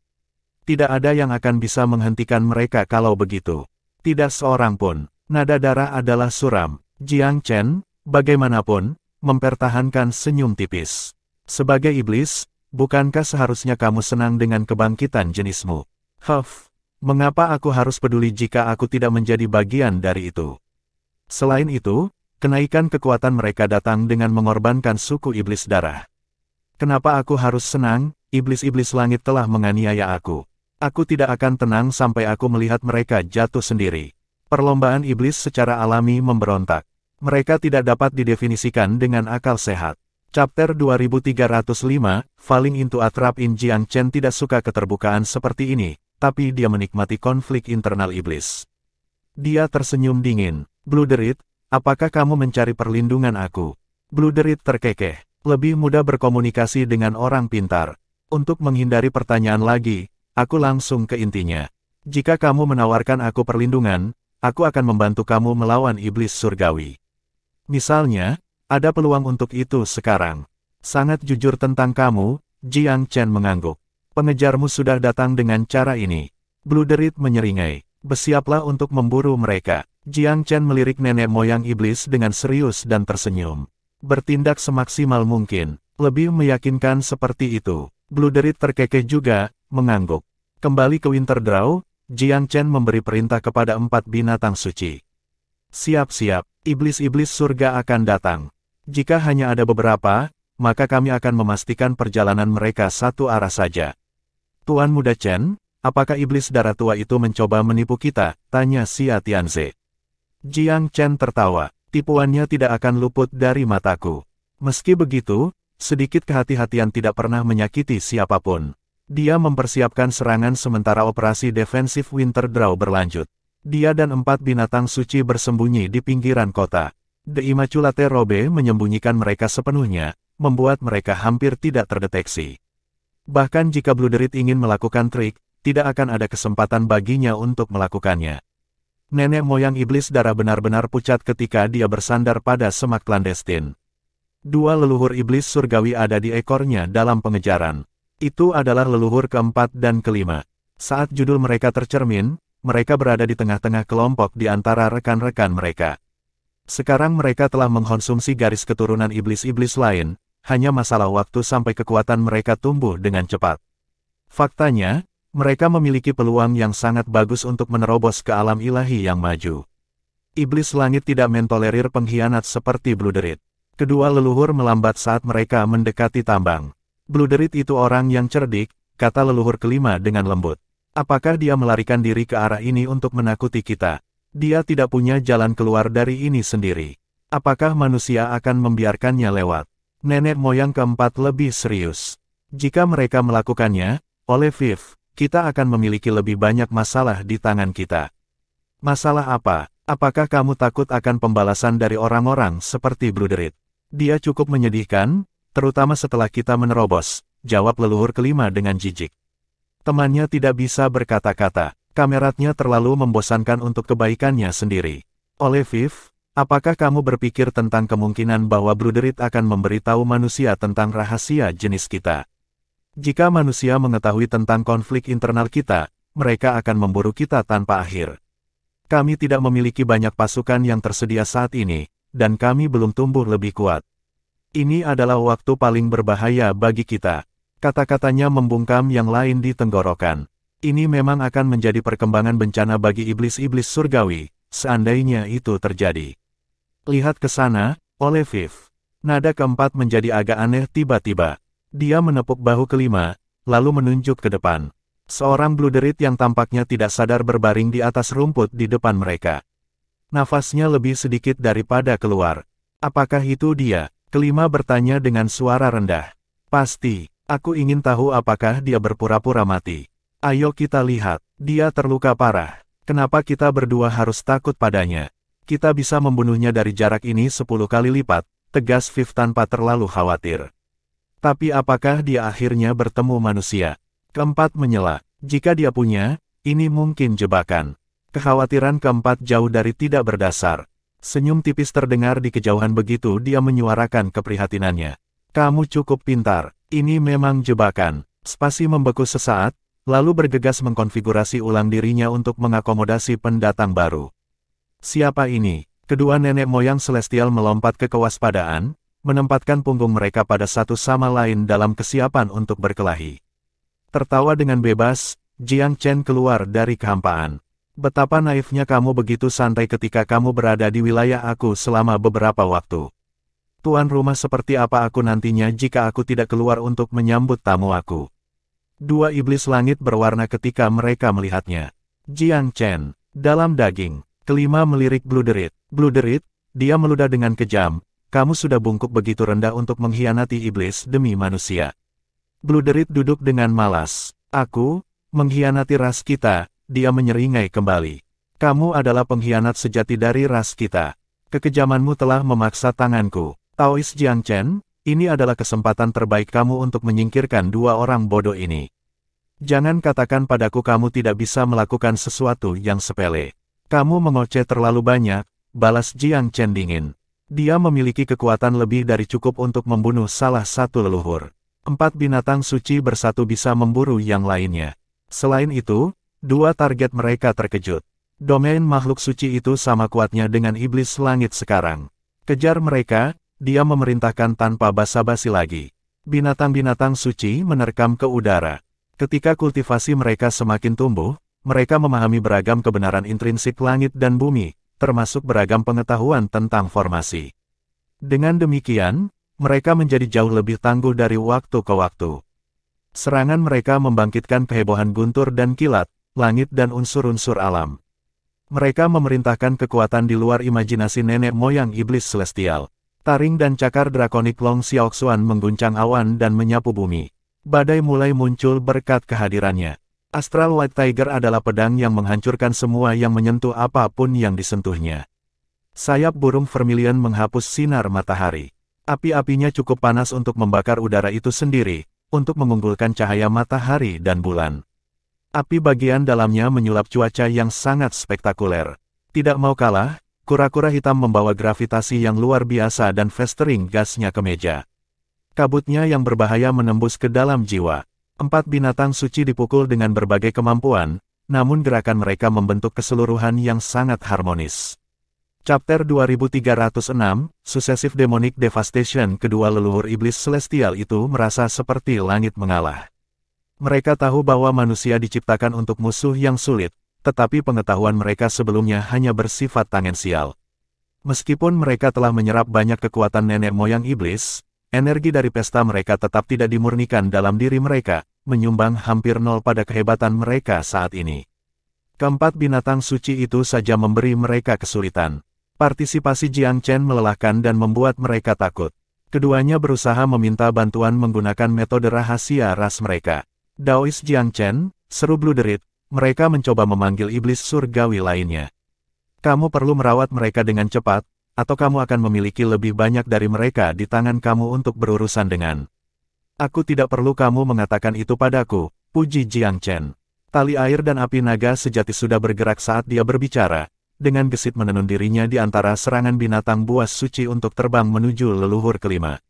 Tidak ada yang akan bisa menghentikan mereka kalau begitu. Tidak seorang pun. Nada darah adalah suram. Jiang Chen, bagaimanapun, mempertahankan senyum tipis. Sebagai iblis, bukankah seharusnya kamu senang dengan kebangkitan jenismu? Mengapa aku harus peduli jika aku tidak menjadi bagian dari itu? Selain itu, kenaikan kekuatan mereka datang dengan mengorbankan suku iblis darah. Kenapa aku harus senang? Iblis-iblis langit telah menganiaya aku. Aku tidak akan tenang sampai aku melihat mereka jatuh sendiri. Perlombaan iblis secara alami memberontak. Mereka tidak dapat didefinisikan dengan akal sehat. Chapter 2305, Falling into a Trap in Jiang Chen tidak suka keterbukaan seperti ini, tapi dia menikmati konflik internal iblis. Dia tersenyum dingin. Bluderit, apakah kamu mencari perlindungan aku? Bluderit terkekeh. Lebih mudah berkomunikasi dengan orang pintar. Untuk menghindari pertanyaan lagi, aku langsung ke intinya. Jika kamu menawarkan aku perlindungan, aku akan membantu kamu melawan iblis surgawi. Misalnya, ada peluang untuk itu sekarang. Sangat jujur tentang kamu, Jiang Chen mengangguk. Pengejarmu sudah datang dengan cara ini. Bluderit menyeringai. Bersiaplah untuk memburu mereka. Jiang Chen melirik nenek moyang iblis dengan serius dan tersenyum. Bertindak semaksimal mungkin. Lebih meyakinkan seperti itu. Bluderit terkekeh juga, mengangguk. Kembali ke Winterdraw, Jiang Chen memberi perintah kepada 4 binatang suci. Siap-siap, iblis-iblis surga akan datang. Jika hanya ada beberapa, maka kami akan memastikan perjalanan mereka satu arah saja. Tuan Muda Chen, apakah iblis darah tua itu mencoba menipu kita? Tanya Xia Tianze. Jiang Chen tertawa, tipuannya tidak akan luput dari mataku. Meski begitu, sedikit kehati-hatian tidak pernah menyakiti siapapun. Dia mempersiapkan serangan sementara operasi defensif Winterdraw berlanjut. Dia dan 4 binatang suci bersembunyi di pinggiran kota. The Immaculate Robe menyembunyikan mereka sepenuhnya, membuat mereka hampir tidak terdeteksi. Bahkan jika Bluderit ingin melakukan trik, tidak akan ada kesempatan baginya untuk melakukannya. Nenek moyang iblis darah benar-benar pucat ketika dia bersandar pada semak klandestin. 2 leluhur iblis surgawi ada di ekornya dalam pengejaran. Itu adalah leluhur keempat dan kelima. Saat judul mereka tercermin, mereka berada di tengah-tengah kelompok di antara rekan-rekan mereka. Sekarang mereka telah mengkonsumsi garis keturunan iblis-iblis lain, hanya masalah waktu sampai kekuatan mereka tumbuh dengan cepat. Faktanya, mereka memiliki peluang yang sangat bagus untuk menerobos ke alam ilahi yang maju. Iblis langit tidak mentolerir pengkhianat seperti Bluderit. Kedua leluhur melambat saat mereka mendekati tambang. Bluderit itu orang yang cerdik, kata leluhur kelima dengan lembut. Apakah dia melarikan diri ke arah ini untuk menakuti kita? Dia tidak punya jalan keluar dari ini sendiri. Apakah manusia akan membiarkannya lewat? Nenek moyang keempat lebih serius. Jika mereka melakukannya, oleh Viv, kita akan memiliki lebih banyak masalah di tangan kita. Masalah apa? Apakah kamu takut akan pembalasan dari orang-orang seperti Bluderit? Dia cukup menyedihkan, terutama setelah kita menerobos, jawab leluhur kelima dengan jijik. Temannya tidak bisa berkata-kata. Kameratnya terlalu membosankan untuk kebaikannya sendiri. Oleh Viv, apakah kamu berpikir tentang kemungkinan bahwa Bluderit akan memberitahu manusia tentang rahasia jenis kita? Jika manusia mengetahui tentang konflik internal kita, mereka akan memburu kita tanpa akhir. Kami tidak memiliki banyak pasukan yang tersedia saat ini, dan kami belum tumbuh lebih kuat. Ini adalah waktu paling berbahaya bagi kita. Kata-katanya membungkam yang lain di tenggorokan. Ini memang akan menjadi perkembangan bencana bagi iblis-iblis surgawi, seandainya itu terjadi. Lihat ke sana, oleh Viv. Nada keempat menjadi agak aneh tiba-tiba. Dia menepuk bahu kelima, lalu menunjuk ke depan. Seorang Bluderit yang tampaknya tidak sadar berbaring di atas rumput di depan mereka. Nafasnya lebih sedikit daripada keluar. Apakah itu dia? Kelima bertanya dengan suara rendah. Pasti, aku ingin tahu apakah dia berpura-pura mati. Ayo kita lihat, dia terluka parah. Kenapa kita berdua harus takut padanya? Kita bisa membunuhnya dari jarak ini 10 kali lipat, tegas Viv tanpa terlalu khawatir. Tapi apakah dia akhirnya bertemu manusia? Keempat menyela. Jika dia punya, ini mungkin jebakan. Kekhawatiran keempat jauh dari tidak berdasar. Senyum tipis terdengar di kejauhan begitu dia menyuarakan keprihatinannya. Kamu cukup pintar, ini memang jebakan. Spasi membeku sesaat, lalu bergegas mengkonfigurasi ulang dirinya untuk mengakomodasi pendatang baru. Siapa ini? Kedua nenek moyang celestial melompat ke kewaspadaan, menempatkan punggung mereka pada satu sama lain dalam kesiapan untuk berkelahi. Tertawa dengan bebas, Jiang Chen keluar dari kehampaan. Betapa naifnya kamu begitu santai ketika kamu berada di wilayah aku selama beberapa waktu. Tuan rumah seperti apa aku nantinya jika aku tidak keluar untuk menyambut tamu aku? Dua iblis langit berwarna ketika mereka melihatnya. Jiang Chen, dalam daging. Kelima melirik Bluderit. Bluderit, dia meludah dengan kejam. Kamu sudah bungkuk begitu rendah untuk mengkhianati iblis demi manusia. Bluderit duduk dengan malas. Aku, mengkhianati ras kita, dia menyeringai kembali. Kamu adalah pengkhianat sejati dari ras kita. Kekejamanmu telah memaksa tanganku. Taois Jiang Chen, ini adalah kesempatan terbaik kamu untuk menyingkirkan dua orang bodoh ini. Jangan katakan padaku kamu tidak bisa melakukan sesuatu yang sepele. Kamu mengoceh terlalu banyak, balas Jiang Chen dingin. Dia memiliki kekuatan lebih dari cukup untuk membunuh salah satu leluhur. 4 binatang suci bersatu bisa memburu yang lainnya. Selain itu, dua target mereka terkejut. Domain makhluk suci itu sama kuatnya dengan iblis langit sekarang. Kejar mereka, dia memerintahkan tanpa basa-basi lagi. Binatang-binatang suci menerkam ke udara. Ketika kultivasi mereka semakin tumbuh, mereka memahami beragam kebenaran intrinsik langit dan bumi, termasuk beragam pengetahuan tentang formasi. Dengan demikian, mereka menjadi jauh lebih tangguh dari waktu ke waktu. Serangan mereka membangkitkan kehebohan guntur dan kilat, langit dan unsur-unsur alam. Mereka memerintahkan kekuatan di luar imajinasi nenek moyang iblis celestial. Taring dan cakar drakonik Long Xiaoxuan mengguncang awan dan menyapu bumi. Badai mulai muncul berkat kehadirannya. Astral White Tiger adalah pedang yang menghancurkan semua yang menyentuh apapun yang disentuhnya. Sayap burung vermilion menghapus sinar matahari. Api-apinya cukup panas untuk membakar udara itu sendiri, untuk mengunggulkan cahaya matahari dan bulan. Api bagian dalamnya menyulap cuaca yang sangat spektakuler. Tidak mau kalah, kura-kura hitam membawa gravitasi yang luar biasa dan festering gasnya ke meja. Kabutnya yang berbahaya menembus ke dalam jiwa. 4 binatang suci dipukul dengan berbagai kemampuan, namun gerakan mereka membentuk keseluruhan yang sangat harmonis. Chapter 2306, Successive Demonic Devastation. Kedua leluhur iblis celestial itu merasa seperti langit mengalah. Mereka tahu bahwa manusia diciptakan untuk musuh yang sulit, tetapi pengetahuan mereka sebelumnya hanya bersifat tangensial. Meskipun mereka telah menyerap banyak kekuatan nenek moyang iblis, energi dari pesta mereka tetap tidak dimurnikan dalam diri mereka, menyumbang hampir nol pada kehebatan mereka saat ini. Keempat binatang suci itu saja memberi mereka kesulitan. Partisipasi Jiang Chen melelahkan dan membuat mereka takut. Keduanya berusaha meminta bantuan menggunakan metode rahasia ras mereka. Daois Jiang Chen, seru Blue Derit, mereka mencoba memanggil iblis surgawi lainnya. Kamu perlu merawat mereka dengan cepat, atau kamu akan memiliki lebih banyak dari mereka di tangan kamu untuk berurusan dengan. Aku tidak perlu kamu mengatakan itu padaku, puji Jiang Chen. Tali air dan api naga sejati sudah bergerak saat dia berbicara, dengan gesit menenun dirinya di antara serangan binatang buas suci untuk terbang menuju leluhur kelima.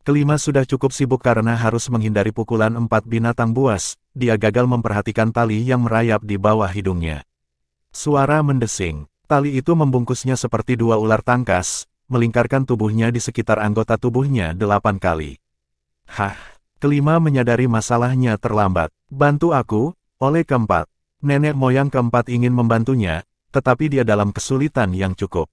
Kelima sudah cukup sibuk karena harus menghindari pukulan 4 binatang buas, dia gagal memperhatikan tali yang merayap di bawah hidungnya. Suara mendesing, tali itu membungkusnya seperti 2 ular tangkas, melingkarkan tubuhnya di sekitar anggota tubuhnya 8 kali. Hah, kelima menyadari masalahnya terlambat. Bantu aku. Oleh keempat, nenek moyang keempat ingin membantunya, tetapi dia dalam kesulitan yang cukup.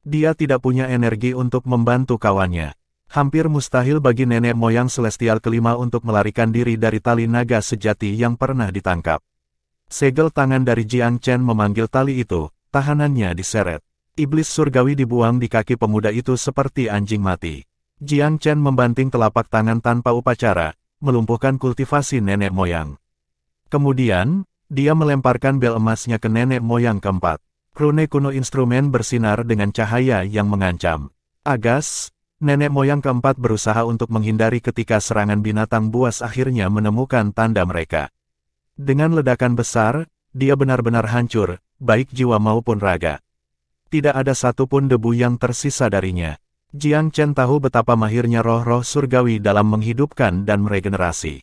Dia tidak punya energi untuk membantu kawannya. Hampir mustahil bagi nenek moyang celestial kelima untuk melarikan diri dari tali naga sejati yang pernah ditangkap. Segel tangan dari Jiang Chen memanggil tali itu, tahanannya diseret. Iblis surgawi dibuang di kaki pemuda itu seperti anjing mati. Jiang Chen membanting telapak tangan tanpa upacara, melumpuhkan kultivasi nenek moyang. Kemudian, dia melemparkan bel emasnya ke nenek moyang keempat. Rune kuno instrumen bersinar dengan cahaya yang mengancam. Agas, nenek moyang keempat berusaha untuk menghindari ketika serangan binatang buas akhirnya menemukan tanda mereka. Dengan ledakan besar, dia benar-benar hancur, baik jiwa maupun raga. Tidak ada satupun debu yang tersisa darinya. Jiang Chen tahu betapa mahirnya roh-roh surgawi dalam menghidupkan dan meregenerasi.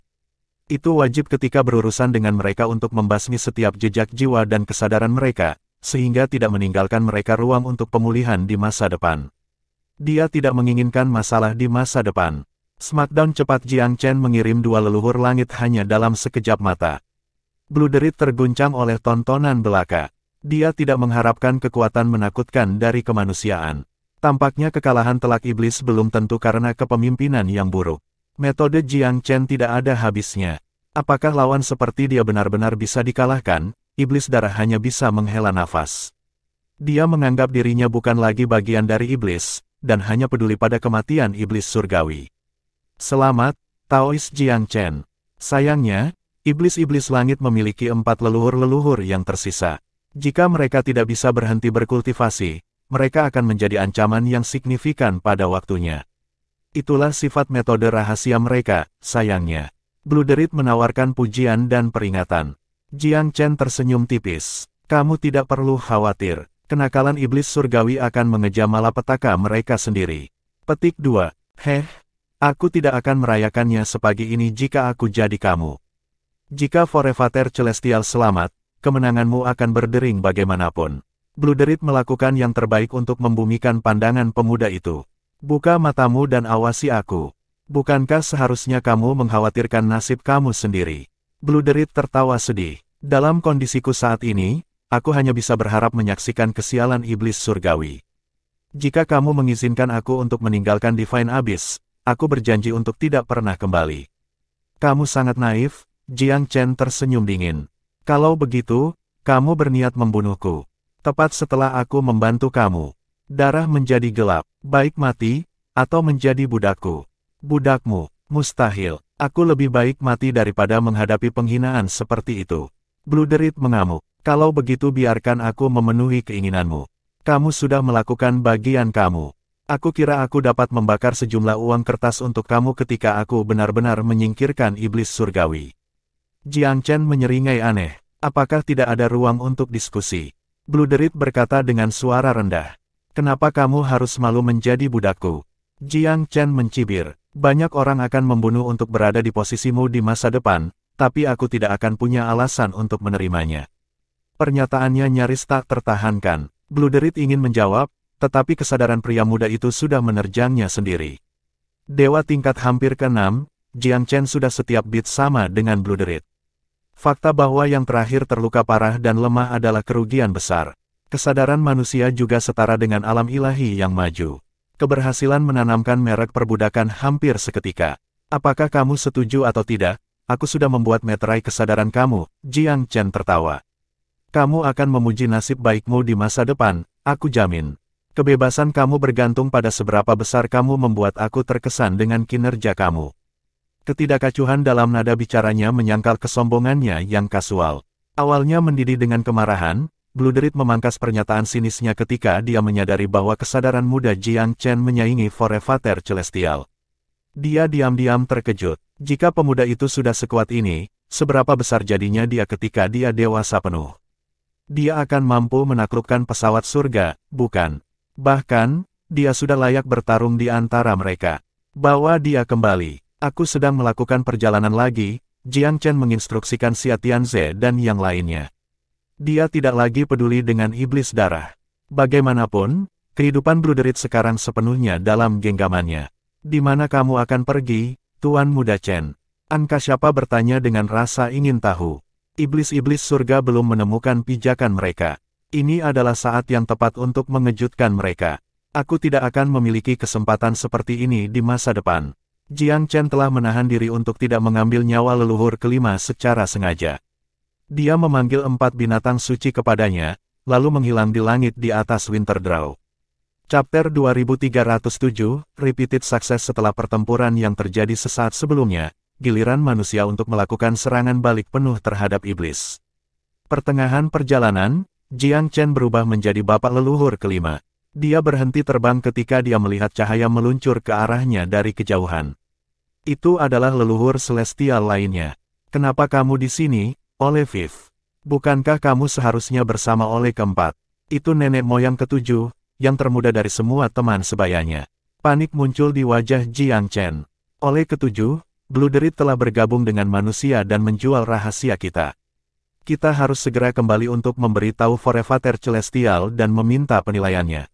Itu wajib ketika berurusan dengan mereka untuk membasmi setiap jejak jiwa dan kesadaran mereka, sehingga tidak meninggalkan mereka ruang untuk pemulihan di masa depan. Dia tidak menginginkan masalah di masa depan. Smackdown cepat Jiang Chen mengirim 2 leluhur langit hanya dalam sekejap mata. Blue Derit terguncang oleh tontonan belaka. Dia tidak mengharapkan kekuatan menakutkan dari kemanusiaan. Tampaknya kekalahan telak iblis belum tentu karena kepemimpinan yang buruk. Metode Jiang Chen tidak ada habisnya. Apakah lawan seperti dia benar-benar bisa dikalahkan? Iblis darah hanya bisa menghela nafas. Dia menganggap dirinya bukan lagi bagian dari iblis, dan hanya peduli pada kematian iblis surgawi. Selamat, Taois Jiang Chen. Sayangnya, iblis-iblis langit memiliki 4 leluhur-leluhur yang tersisa. Jika mereka tidak bisa berhenti berkultivasi, mereka akan menjadi ancaman yang signifikan pada waktunya. Itulah sifat metode rahasia mereka, sayangnya. Blue Derit menawarkan pujian dan peringatan. Jiang Chen tersenyum tipis. Kamu tidak perlu khawatir. Kenakalan iblis surgawi akan mengejam malapetaka mereka sendiri. Petik 2. Aku tidak akan merayakannya sepagi ini jika aku jadi kamu. Jika Forevater Celestial selamat, kemenanganmu akan berdering bagaimanapun. Blue Derit melakukan yang terbaik untuk membumikan pandangan pemuda itu. Buka matamu dan awasi aku. Bukankah seharusnya kamu mengkhawatirkan nasib kamu sendiri? Blue Derit tertawa sedih. Dalam kondisiku saat ini, aku hanya bisa berharap menyaksikan kesialan iblis surgawi. Jika kamu mengizinkan aku untuk meninggalkan Divine Abyss, aku berjanji untuk tidak pernah kembali. Kamu sangat naif, Jiang Chen tersenyum dingin. Kalau begitu, kamu berniat membunuhku. Tepat setelah aku membantu kamu. Darah menjadi gelap, baik mati, atau menjadi budakku. Budakmu, mustahil. Aku lebih baik mati daripada menghadapi penghinaan seperti itu. Blue Derit mengamuk. Kalau begitu biarkan aku memenuhi keinginanmu. Kamu sudah melakukan bagian kamu. Aku kira aku dapat membakar sejumlah uang kertas untuk kamu ketika aku benar-benar menyingkirkan iblis surgawi. Jiang Chen menyeringai aneh. Apakah tidak ada ruang untuk diskusi? Blue Derit berkata dengan suara rendah. Kenapa kamu harus malu menjadi budakku? Jiang Chen mencibir. Banyak orang akan membunuh untuk berada di posisimu di masa depan, tapi aku tidak akan punya alasan untuk menerimanya. Pernyataannya nyaris tak tertahankan. Blue Derit ingin menjawab, tetapi kesadaran pria muda itu sudah menerjangnya sendiri. Dewa tingkat hampir ke-6, Jiang Chen sudah setiap bit sama dengan Blue Derit. Fakta bahwa yang terakhir terluka parah dan lemah adalah kerugian besar. Kesadaran manusia juga setara dengan alam ilahi yang maju. Keberhasilan menanamkan merek perbudakan hampir seketika. Apakah kamu setuju atau tidak? Aku sudah membuat meterai kesadaran kamu, Jiang Chen tertawa. Kamu akan memuji nasib baikmu di masa depan, aku jamin. Kebebasan kamu bergantung pada seberapa besar kamu membuat aku terkesan dengan kinerja kamu. Ketidakacuhan dalam nada bicaranya menyangkal kesombongannya yang kasual. Awalnya mendidih dengan kemarahan, Blue Dread memangkas pernyataan sinisnya ketika dia menyadari bahwa kesadaran muda Jiang Chen menyaingi Forefather Celestial. Dia diam-diam terkejut. Jika pemuda itu sudah sekuat ini, seberapa besar jadinya dia ketika dia dewasa penuh? Dia akan mampu menaklukkan pesawat surga, bukan? Bahkan, dia sudah layak bertarung di antara mereka. Bawa dia kembali. Aku sedang melakukan perjalanan lagi, Jiang Chen menginstruksikan Xia Tianze dan yang lainnya. Dia tidak lagi peduli dengan iblis darah. Bagaimanapun, kehidupan Blue Dread sekarang sepenuhnya dalam genggamannya. Di mana kamu akan pergi, Tuan Muda Chen? Ankasyapa bertanya dengan rasa ingin tahu. Iblis-iblis surga belum menemukan pijakan mereka. Ini adalah saat yang tepat untuk mengejutkan mereka. Aku tidak akan memiliki kesempatan seperti ini di masa depan. Jiang Chen telah menahan diri untuk tidak mengambil nyawa leluhur kelima secara sengaja. Dia memanggil 4 binatang suci kepadanya, lalu menghilang di langit di atas Winterdraw. Chapter 2307, Repeated Success. Setelah pertempuran yang terjadi sesaat sebelumnya, giliran manusia untuk melakukan serangan balik penuh terhadap iblis. Pertengahan perjalanan, Jiang Chen berubah menjadi bapak leluhur kelima. Dia berhenti terbang ketika dia melihat cahaya meluncur ke arahnya dari kejauhan. Itu adalah leluhur celestial lainnya. Kenapa kamu di sini, Oleh Viv? Bukankah kamu seharusnya bersama Oleh keempat? Itu nenek moyang ketujuh, yang termuda dari semua teman sebayanya. Panik muncul di wajah Jiang Chen. Oleh ketujuh, Blue Dread telah bergabung dengan manusia dan menjual rahasia kita. Kita harus segera kembali untuk memberitahu Forefather Celestial dan meminta penilaiannya.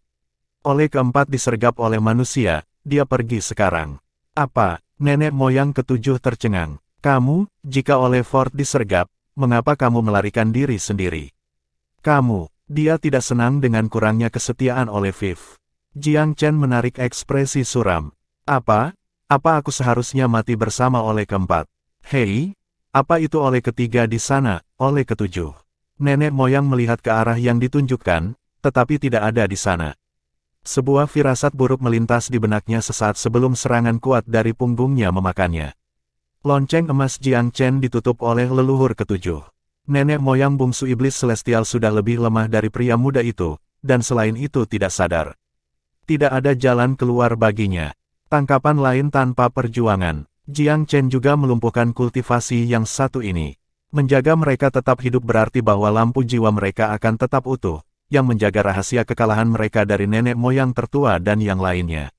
Oleh keempat disergap oleh manusia, dia pergi sekarang. Apa? Nenek moyang ketujuh tercengang. Kamu, jika Oleh Ford disergap, mengapa kamu melarikan diri sendiri? Kamu, dia tidak senang dengan kurangnya kesetiaan Oleh Viv. Jiang Chen menarik ekspresi suram. Apa? Apa aku seharusnya mati bersama Oleh keempat? Hei, apa itu Oleh ketiga di sana, Oleh ketujuh? Nenek moyang melihat ke arah yang ditunjukkan, tetapi tidak ada di sana. Sebuah firasat buruk melintas di benaknya sesaat sebelum serangan kuat dari punggungnya memakannya. Lonceng emas Jiang Chen ditutup oleh leluhur ketujuh. Nenek moyang bungsu iblis celestial sudah lebih lemah dari pria muda itu, dan selain itu tidak sadar. Tidak ada jalan keluar baginya. Tangkapan lain tanpa perjuangan. Jiang Chen juga melumpuhkan kultivasi yang satu ini. Menjaga mereka tetap hidup berarti bahwa lampu jiwa mereka akan tetap utuh, yang menjaga rahasia kekalahan mereka dari nenek moyang tertua dan yang lainnya.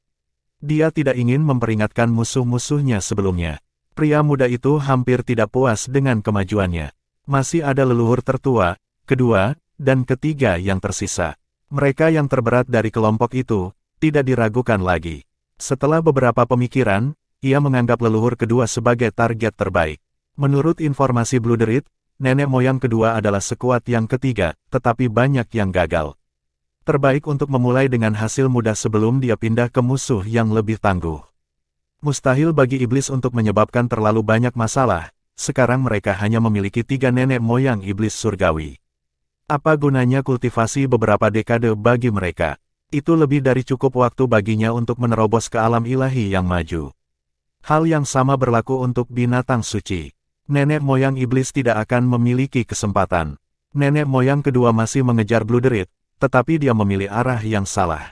Dia tidak ingin memperingatkan musuh-musuhnya sebelumnya. Pria muda itu hampir tidak puas dengan kemajuannya. Masih ada leluhur tertua, kedua, dan ketiga yang tersisa. Mereka yang terberat dari kelompok itu, tidak diragukan lagi. Setelah beberapa pemikiran, ia menganggap leluhur kedua sebagai target terbaik. Menurut informasi Blue Dread, nenek moyang kedua adalah sekuat yang ketiga, tetapi banyak yang gagal. Terbaik untuk memulai dengan hasil mudah sebelum dia pindah ke musuh yang lebih tangguh. Mustahil bagi iblis untuk menyebabkan terlalu banyak masalah, sekarang mereka hanya memiliki 3 nenek moyang iblis surgawi. Apa gunanya kultivasi beberapa dekade bagi mereka? Itu lebih dari cukup waktu baginya untuk menerobos ke alam ilahi yang maju. Hal yang sama berlaku untuk binatang suci. Nenek moyang iblis tidak akan memiliki kesempatan. Nenek moyang kedua masih mengejar Blue Dread, tetapi dia memilih arah yang salah.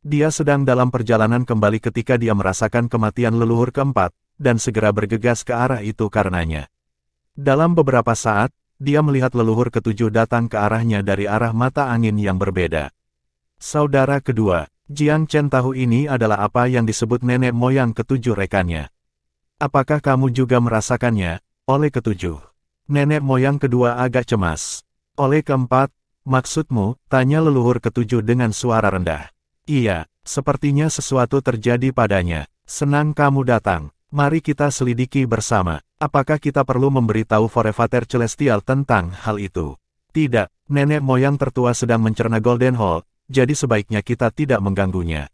Dia sedang dalam perjalanan kembali ketika dia merasakan kematian leluhur keempat, dan segera bergegas ke arah itu karenanya. Dalam beberapa saat, dia melihat leluhur ketujuh datang ke arahnya dari arah mata angin yang berbeda. Saudara kedua, Jiang Chen tahu ini adalah apa yang disebut nenek moyang ketujuh rekannya. Apakah kamu juga merasakannya, Oleh ketujuh? Nenek moyang kedua agak cemas. Oleh keempat, maksudmu? Tanya leluhur ketujuh dengan suara rendah. Iya, sepertinya sesuatu terjadi padanya. Senang kamu datang. Mari kita selidiki bersama. Apakah kita perlu memberitahu Forefather Celestial tentang hal itu? Tidak, nenek moyang tertua sedang mencerna Golden Hall. Jadi sebaiknya kita tidak mengganggunya.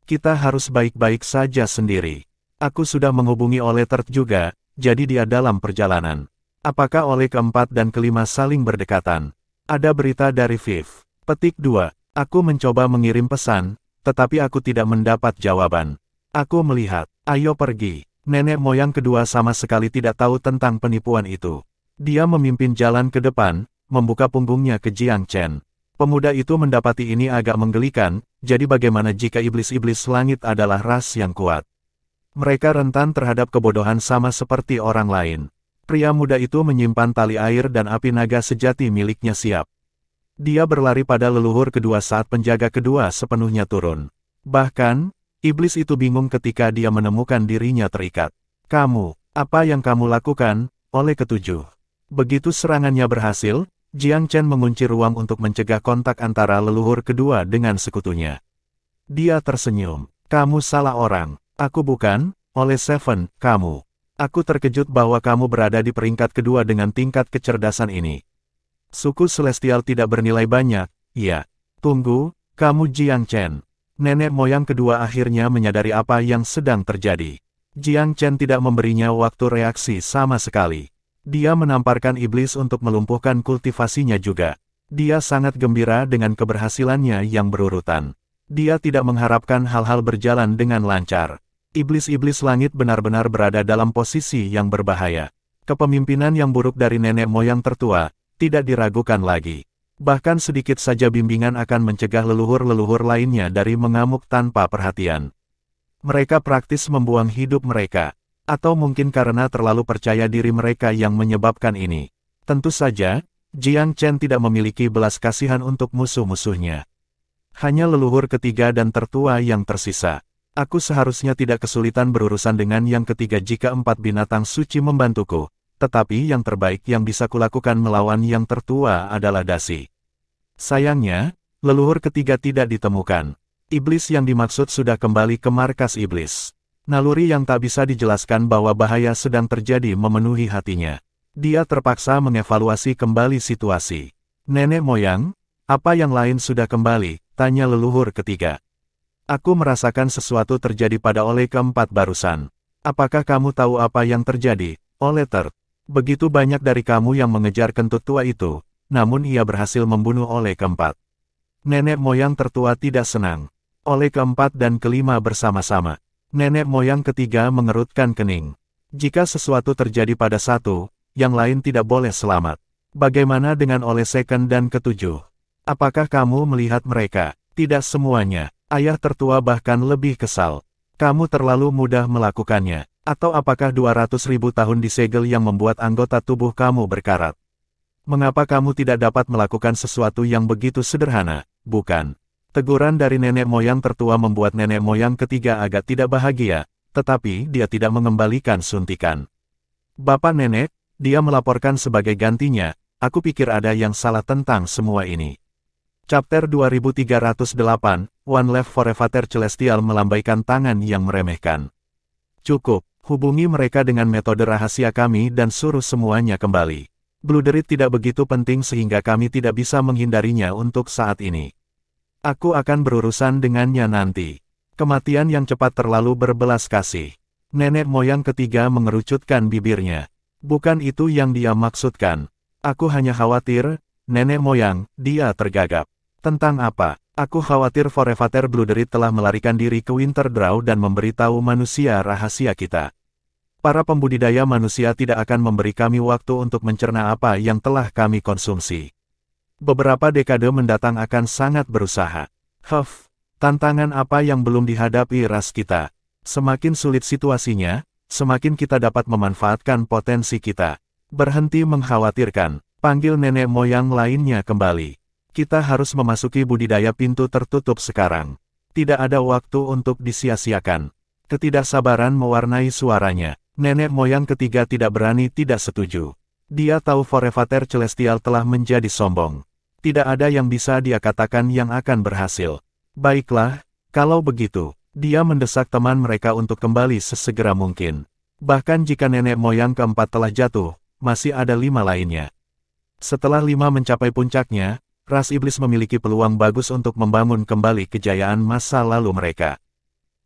Kita harus baik-baik saja sendiri. Aku sudah menghubungi Oleh Tert juga, jadi dia dalam perjalanan. Apakah Oleh keempat dan kelima saling berdekatan? Ada berita dari Viv. Petik 2. Aku mencoba mengirim pesan, tetapi aku tidak mendapat jawaban. Aku melihat. Ayo pergi. Nenek moyang kedua sama sekali tidak tahu tentang penipuan itu. Dia memimpin jalan ke depan, membuka punggungnya ke Jiang Chen. Pemuda itu mendapati ini agak menggelikan, jadi bagaimana jika iblis-iblis langit adalah ras yang kuat? Mereka rentan terhadap kebodohan sama seperti orang lain. Pria muda itu menyimpan tali air dan api naga sejati miliknya siap. Dia berlari pada leluhur kedua saat penjaga kedua sepenuhnya turun. Bahkan, iblis itu bingung ketika dia menemukan dirinya terikat. Kamu, apa yang kamu lakukan? Oleh ketujuh. Begitu serangannya berhasil, Jiang Chen mengunci ruang untuk mencegah kontak antara leluhur kedua dengan sekutunya. Dia tersenyum. Kamu salah orang. Aku bukan, oleh Seven, kamu. Aku terkejut bahwa kamu berada di peringkat kedua dengan tingkat kecerdasan ini. Suku Celestial tidak bernilai banyak, iya. Tunggu, kamu Jiang Chen. Nenek moyang kedua akhirnya menyadari apa yang sedang terjadi. Jiang Chen tidak memberinya waktu reaksi sama sekali. Dia menamparkan iblis untuk melumpuhkan kultivasinya juga. Dia sangat gembira dengan keberhasilannya yang berurutan. Dia tidak mengharapkan hal-hal berjalan dengan lancar. Iblis-iblis langit benar-benar berada dalam posisi yang berbahaya. Kepemimpinan yang buruk dari nenek moyang tertua tidak diragukan lagi. Bahkan sedikit saja bimbingan akan mencegah leluhur-leluhur lainnya dari mengamuk tanpa perhatian. Mereka praktis membuang hidup mereka. Atau mungkin karena terlalu percaya diri mereka yang menyebabkan ini. Tentu saja, Jiang Chen tidak memiliki belas kasihan untuk musuh-musuhnya. Hanya leluhur ketiga dan tertua yang tersisa. Aku seharusnya tidak kesulitan berurusan dengan yang ketiga jika 4 binatang suci membantuku, tetapi yang terbaik yang bisa kulakukan melawan yang tertua adalah dasi. Sayangnya, leluhur ketiga tidak ditemukan. Iblis yang dimaksud sudah kembali ke markas iblis. Naluri yang tak bisa dijelaskan bahwa bahaya sedang terjadi memenuhi hatinya. Dia terpaksa mengevaluasi kembali situasi. Nenek moyang, apa yang lain sudah kembali? Tanya leluhur ketiga. Aku merasakan sesuatu terjadi pada oleh keempat barusan. Apakah kamu tahu apa yang terjadi, oleh Ter? Begitu banyak dari kamu yang mengejar kentut tua itu, namun ia berhasil membunuh oleh keempat. Nenek moyang tertua tidak senang. Oleh keempat dan kelima bersama-sama. Nenek moyang ketiga mengerutkan kening. Jika sesuatu terjadi pada satu, yang lain tidak boleh selamat. Bagaimana dengan oleh second dan ketujuh? Apakah kamu melihat mereka? Tidak semuanya. Ayah tertua bahkan lebih kesal. Kamu terlalu mudah melakukannya. Atau apakah 200.000 tahun disegel yang membuat anggota tubuh kamu berkarat? Mengapa kamu tidak dapat melakukan sesuatu yang begitu sederhana, bukan? Teguran dari nenek moyang tertua membuat nenek moyang ketiga agak tidak bahagia, tetapi dia tidak mengembalikan suntikan. Bapak nenek, dia melaporkan sebagai gantinya, aku pikir ada yang salah tentang semua ini. Chapter 2308, One Left Forever Celestial melambaikan tangan yang meremehkan. Cukup, hubungi mereka dengan metode rahasia kami dan suruh semuanya kembali. Bluebeard tidak begitu penting sehingga kami tidak bisa menghindarinya untuk saat ini. Aku akan berurusan dengannya nanti. Kematian yang cepat terlalu berbelas kasih. Nenek moyang ketiga mengerucutkan bibirnya. Bukan itu yang dia maksudkan. Aku hanya khawatir, nenek moyang, dia tergagap. Tentang apa? Aku khawatir Forever Bluebeard telah melarikan diri ke Winterdraw dan memberitahu manusia rahasia kita. Para pembudidaya manusia tidak akan memberi kami waktu untuk mencerna apa yang telah kami konsumsi. Beberapa dekade mendatang akan sangat berusaha. Tantangan apa yang belum dihadapi ras kita. Semakin sulit situasinya, semakin kita dapat memanfaatkan potensi kita. Berhenti mengkhawatirkan, panggil nenek moyang lainnya kembali. Kita harus memasuki budidaya pintu tertutup sekarang. Tidak ada waktu untuk disia-siakan. Ketidaksabaran mewarnai suaranya. Nenek moyang ketiga tidak berani tidak setuju. Dia tahu Forever Celestial telah menjadi sombong. Tidak ada yang bisa dia katakan yang akan berhasil. Baiklah, kalau begitu, dia mendesak teman mereka untuk kembali sesegera mungkin. Bahkan jika nenek moyang keempat telah jatuh, masih ada 5 lainnya. Setelah 5 mencapai puncaknya, ras iblis memiliki peluang bagus untuk membangun kembali kejayaan masa lalu mereka.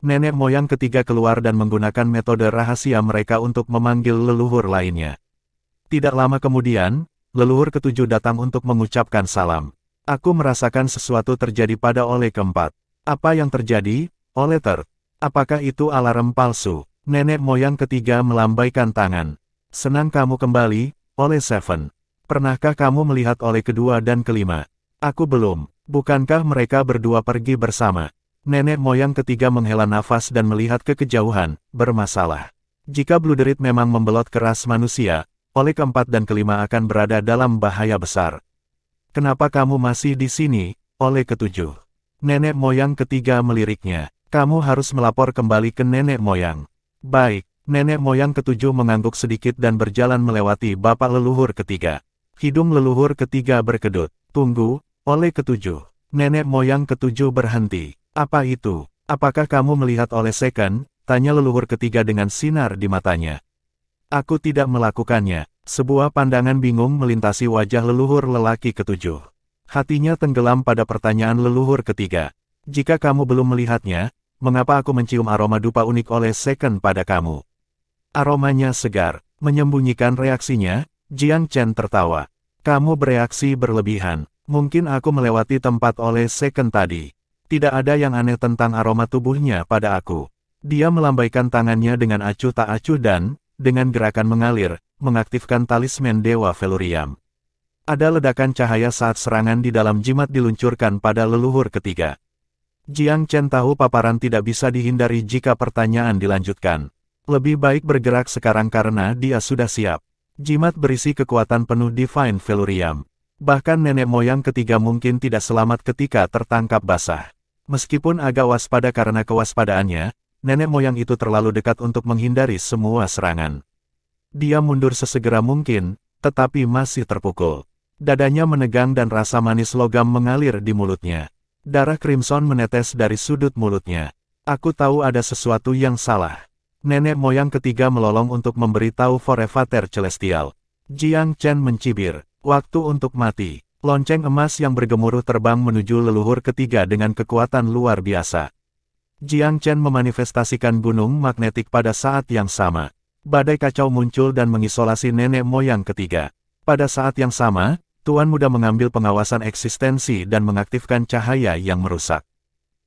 Nenek moyang ketiga keluar dan menggunakan metode rahasia mereka untuk memanggil leluhur lainnya. Tidak lama kemudian, leluhur ketujuh datang untuk mengucapkan salam. Aku merasakan sesuatu terjadi pada Ole keempat. Apa yang terjadi, Ole Third? Apakah itu alarm palsu? Nenek moyang ketiga melambaikan tangan. Senang kamu kembali, Ole Seven. Pernahkah kamu melihat Ole kedua dan kelima? Aku belum. Bukankah mereka berdua pergi bersama? Nenek moyang ketiga menghela nafas dan melihat ke kejauhan, bermasalah. Jika Bluderit memang membelot keras manusia, Ole keempat dan kelima akan berada dalam bahaya besar. Kenapa kamu masih di sini, Ole ketujuh? Nenek moyang ketiga meliriknya. Kamu harus melapor kembali ke nenek moyang. Baik, nenek moyang ketujuh mengangguk sedikit dan berjalan melewati bapak leluhur ketiga. Hidung leluhur ketiga berkedut. Tunggu, Ole ketujuh. Nenek moyang ketujuh berhenti. Apa itu? Apakah kamu melihat Ole Second? Tanya leluhur ketiga dengan sinar di matanya. Aku tidak melakukannya. Sebuah pandangan bingung melintasi wajah leluhur lelaki ketujuh. Hatinya tenggelam pada pertanyaan leluhur ketiga. Jika kamu belum melihatnya, mengapa aku mencium aroma dupa unik Ole Second pada kamu? Aromanya segar. Menyembunyikan reaksinya, Jiang Chen tertawa. Kamu bereaksi berlebihan. Mungkin aku melewati tempat Ole Second tadi. Tidak ada yang aneh tentang aroma tubuhnya pada aku. Dia melambaikan tangannya dengan acuh tak acuh dan, dengan gerakan mengalir, mengaktifkan talisman Dewa Velurium. Ada ledakan cahaya saat serangan di dalam jimat diluncurkan pada leluhur ketiga. Jiang Chen tahu paparan tidak bisa dihindari jika pertanyaan dilanjutkan. Lebih baik bergerak sekarang karena dia sudah siap. Jimat berisi kekuatan penuh Divine Velurium. Bahkan nenek moyang ketiga mungkin tidak selamat ketika tertangkap basah. Meskipun agak waspada karena kewaspadaannya, nenek moyang itu terlalu dekat untuk menghindari semua serangan. Dia mundur sesegera mungkin, tetapi masih terpukul. Dadanya menegang dan rasa manis logam mengalir di mulutnya. Darah crimson menetes dari sudut mulutnya. Aku tahu ada sesuatu yang salah. Nenek moyang ketiga melolong untuk memberitahu Forefather Celestial. Jiang Chen mencibir. Waktu untuk mati. Lonceng emas yang bergemuruh terbang menuju leluhur ketiga dengan kekuatan luar biasa. Jiang Chen memanifestasikan gunung magnetik pada saat yang sama. Badai kacau muncul dan mengisolasi nenek moyang ketiga. Pada saat yang sama, Tuan Muda mengambil pengawasan eksistensi dan mengaktifkan cahaya yang merusak.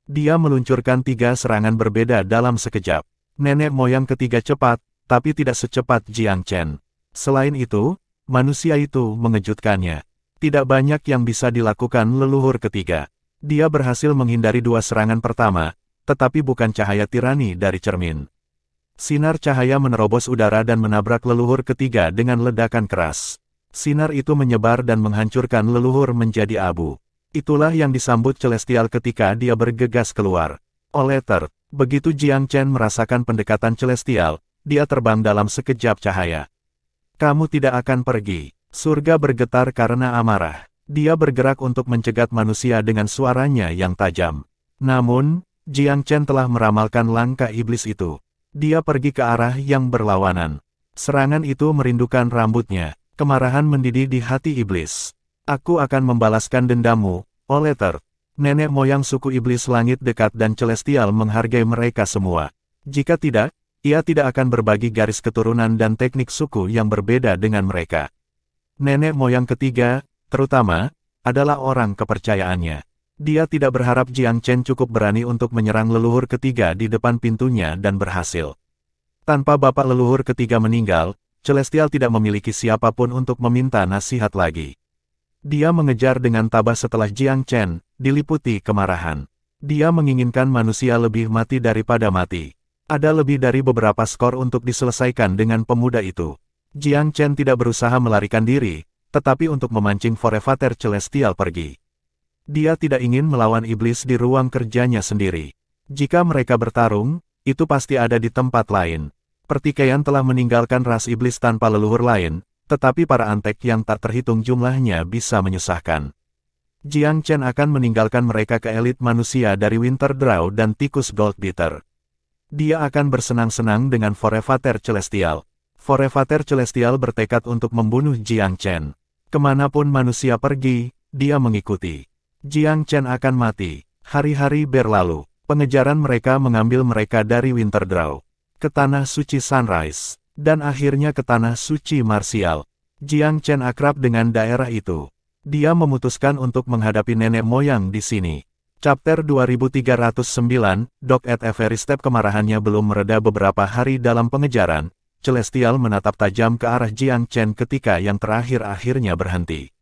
Dia meluncurkan 3 serangan berbeda dalam sekejap. Nenek moyang ketiga cepat, tapi tidak secepat Jiang Chen. Selain itu, manusia itu mengejutkannya. Tidak banyak yang bisa dilakukan leluhur ketiga. Dia berhasil menghindari 2 serangan pertama, tetapi bukan cahaya tirani dari cermin. Sinar cahaya menerobos udara dan menabrak leluhur ketiga dengan ledakan keras. Sinar itu menyebar dan menghancurkan leluhur menjadi abu. Itulah yang disambut Celestial ketika dia bergegas keluar. Ole Third, begitu Jiang Chen merasakan pendekatan Celestial, dia terbang dalam sekejap cahaya. Kamu tidak akan pergi. Surga bergetar karena amarah. Dia bergerak untuk mencegat manusia dengan suaranya yang tajam. Namun, Jiang Chen telah meramalkan langkah iblis itu. Dia pergi ke arah yang berlawanan. Serangan itu merindukan rambutnya. Kemarahan mendidih di hati iblis. Aku akan membalaskan dendammu, Ole Third. Nenek moyang suku iblis langit dekat dan Celestial menghargai mereka semua. Jika tidak, ia tidak akan berbagi garis keturunan dan teknik suku yang berbeda dengan mereka. Nenek moyang ketiga, terutama, adalah orang kepercayaannya. Dia tidak berharap Jiang Chen cukup berani untuk menyerang leluhur ketiga di depan pintunya dan berhasil. Tanpa bapak leluhur ketiga meninggal, Celestial tidak memiliki siapapun untuk meminta nasihat lagi. Dia mengejar dengan tabah setelah Jiang Chen, diliputi kemarahan. Dia menginginkan manusia lebih mati daripada mati. Ada lebih dari beberapa skor untuk diselesaikan dengan pemuda itu. Jiang Chen tidak berusaha melarikan diri, tetapi untuk memancing Forefather Celestial pergi. Dia tidak ingin melawan iblis di ruang kerjanya sendiri. Jika mereka bertarung, itu pasti ada di tempat lain. Pertikaian telah meninggalkan ras iblis tanpa leluhur lain, tetapi para antek yang tak terhitung jumlahnya bisa menyusahkan. Jiang Chen akan meninggalkan mereka ke elit manusia dari Winter Draw dan tikus Goldbeater. Dia akan bersenang-senang dengan Forefather Celestial. Forefather Celestial bertekad untuk membunuh Jiang Chen. Kemanapun manusia pergi, dia mengikuti. Jiang Chen akan mati. Hari-hari berlalu. Pengejaran mereka mengambil mereka dari Winter Draw ke tanah suci Sunrise, dan akhirnya ke tanah suci Martial. Jiang Chen akrab dengan daerah itu. Dia memutuskan untuk menghadapi nenek moyang di sini. Chapter 2309, Dog at Every Step. Kemarahannya belum mereda beberapa hari dalam pengejaran. Celestial menatap tajam ke arah Jiang Chen ketika yang terakhir akhirnya berhenti.